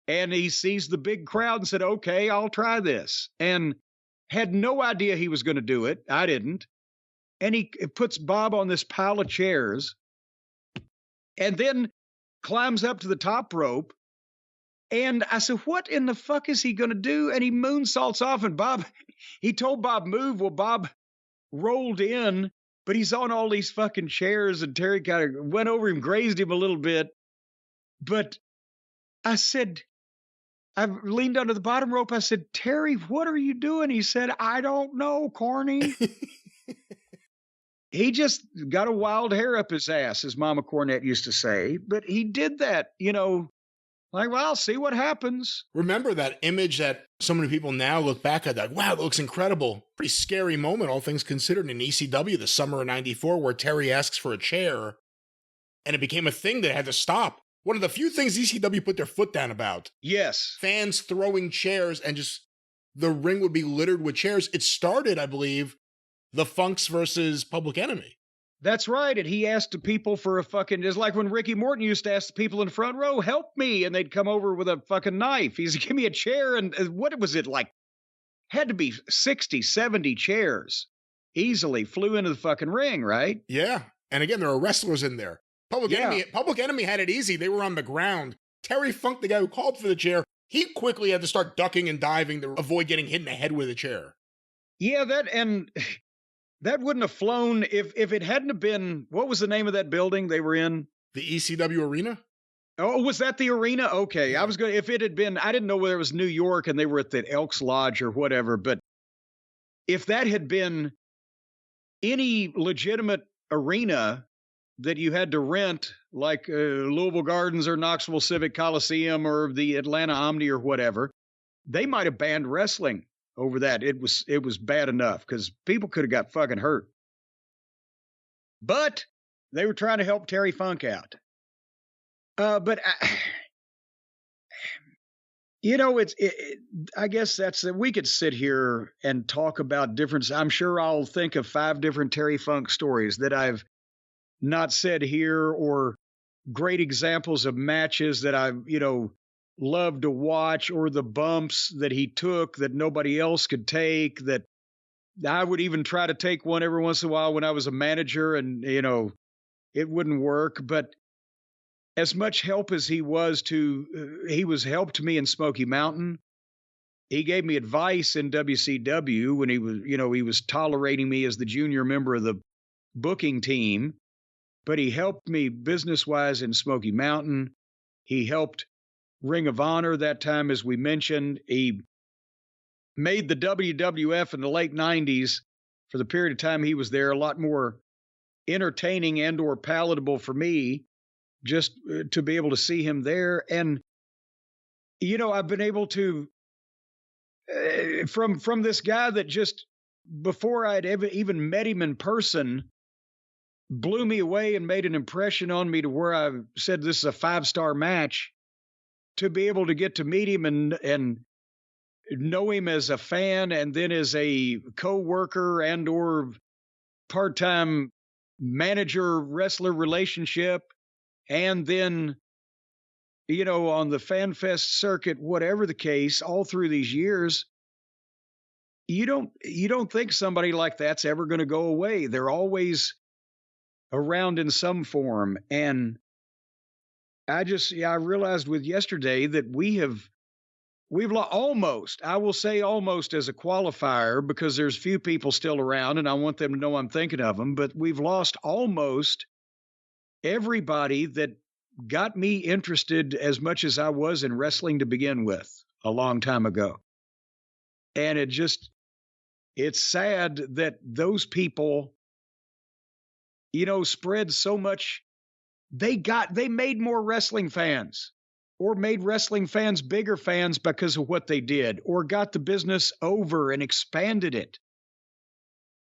And he sees the big crowd and said, okay, I'll try this. And had no idea he was going to do it. I didn't. And he puts Bob on this pile of chairs and then climbs up to the top rope. And I said, what in the fuck is he going to do? And he moonsaults off. And he told Bob, move. Well, Bob rolled in, but he's on all these fucking chairs. And Terry kind of went over him, grazed him a little bit. But I said, I leaned under the bottom rope. I said, Terry, what are you doing? He said, I don't know, Corny. He just got a wild hair up his ass, as Mama Cornette used to say. But he did that, like, well, see what happens. Remember that image that so many people now look back at, like, wow, it looks incredible. Pretty scary moment, all things considered, in ECW the summer of '94, where Terry asks for a chair, and it became a thing that had to stop. One of the few things ECW put their foot down about. Yes. Fans throwing chairs, and just the ring would be littered with chairs. It started, I believe, the Funks versus Public Enemy. That's right. And he asked the people for a fucking, it's like when Ricky Morton used to ask the people in the front row, help me. And they'd come over with a fucking knife. He said, give me a chair. And what was it like? Had to be 60, 70 chairs. Easily flew into the fucking ring, right? Yeah. And again, there are wrestlers in there. Public Enemy had it easy. They were on the ground. Terry Funk, the guy who called for the chair, he quickly had to start ducking and diving to avoid getting hit in the head with a chair. Yeah, that wouldn't have flown if it hadn't have been, what was the name of that building they were in? The ECW Arena? Oh, was that the arena? Okay. I was going to, if it had been, I didn't know whether it was New York and they were at the Elks Lodge or whatever, but if that had been any legitimate arena that you had to rent, like Louisville Gardens or Knoxville Civic Coliseum or the Atlanta Omni or whatever, they might have banned wrestling over that. It was bad enough because people could have got fucking hurt. But they were trying to help Terry Funk out. But I guess we could sit here and talk about different. I'm sure I'll think of 5 different Terry Funk stories that I've not said here, or great examples of matches that I've, loved to watch, or the bumps that he took that nobody else could take, that I would even try to take one every once in a while when I was a manager and, it wouldn't work. But as much help as he was helped me in Smoky Mountain. He gave me advice in WCW when he was tolerating me as the junior member of the booking team, but he helped me business-wise in Smoky Mountain. He helped Ring of Honor that time, as we mentioned. He made the WWF in the late 90s, for the period of time he was there, a lot more entertaining and or palatable for me, just to be able to see him there. And, I've been able to, from this guy that just, before I'd ever even met him in person, blew me away and made an impression on me to where I said this is a 5-star match, to be able to get to meet him and know him as a fan and then as a co-worker and or part-time manager-wrestler relationship, and then, on the Fan Fest circuit, whatever the case, all through these years, you don't think somebody like that's ever going to go away. They're always around in some form. And I realized with yesterday that we've almost, I will say almost as a qualifier, because there's few people still around and I want them to know I'm thinking of them, but we've lost almost everybody that got me interested as much as I was in wrestling to begin with a long time ago. And it's sad that those people, spread so much. They made more wrestling fans, or made wrestling fans bigger fans because of what they did, or got the business over and expanded it.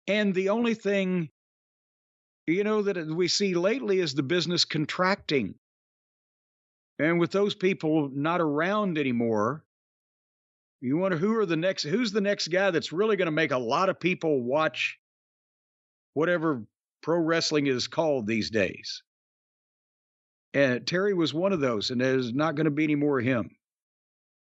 And the only thing, that we see lately is the business contracting. And with those people not around anymore, you wonder who's the next guy that's really going to make a lot of people watch whatever pro wrestling is called these days. And Terry was one of those, and there's not going to be any more of him.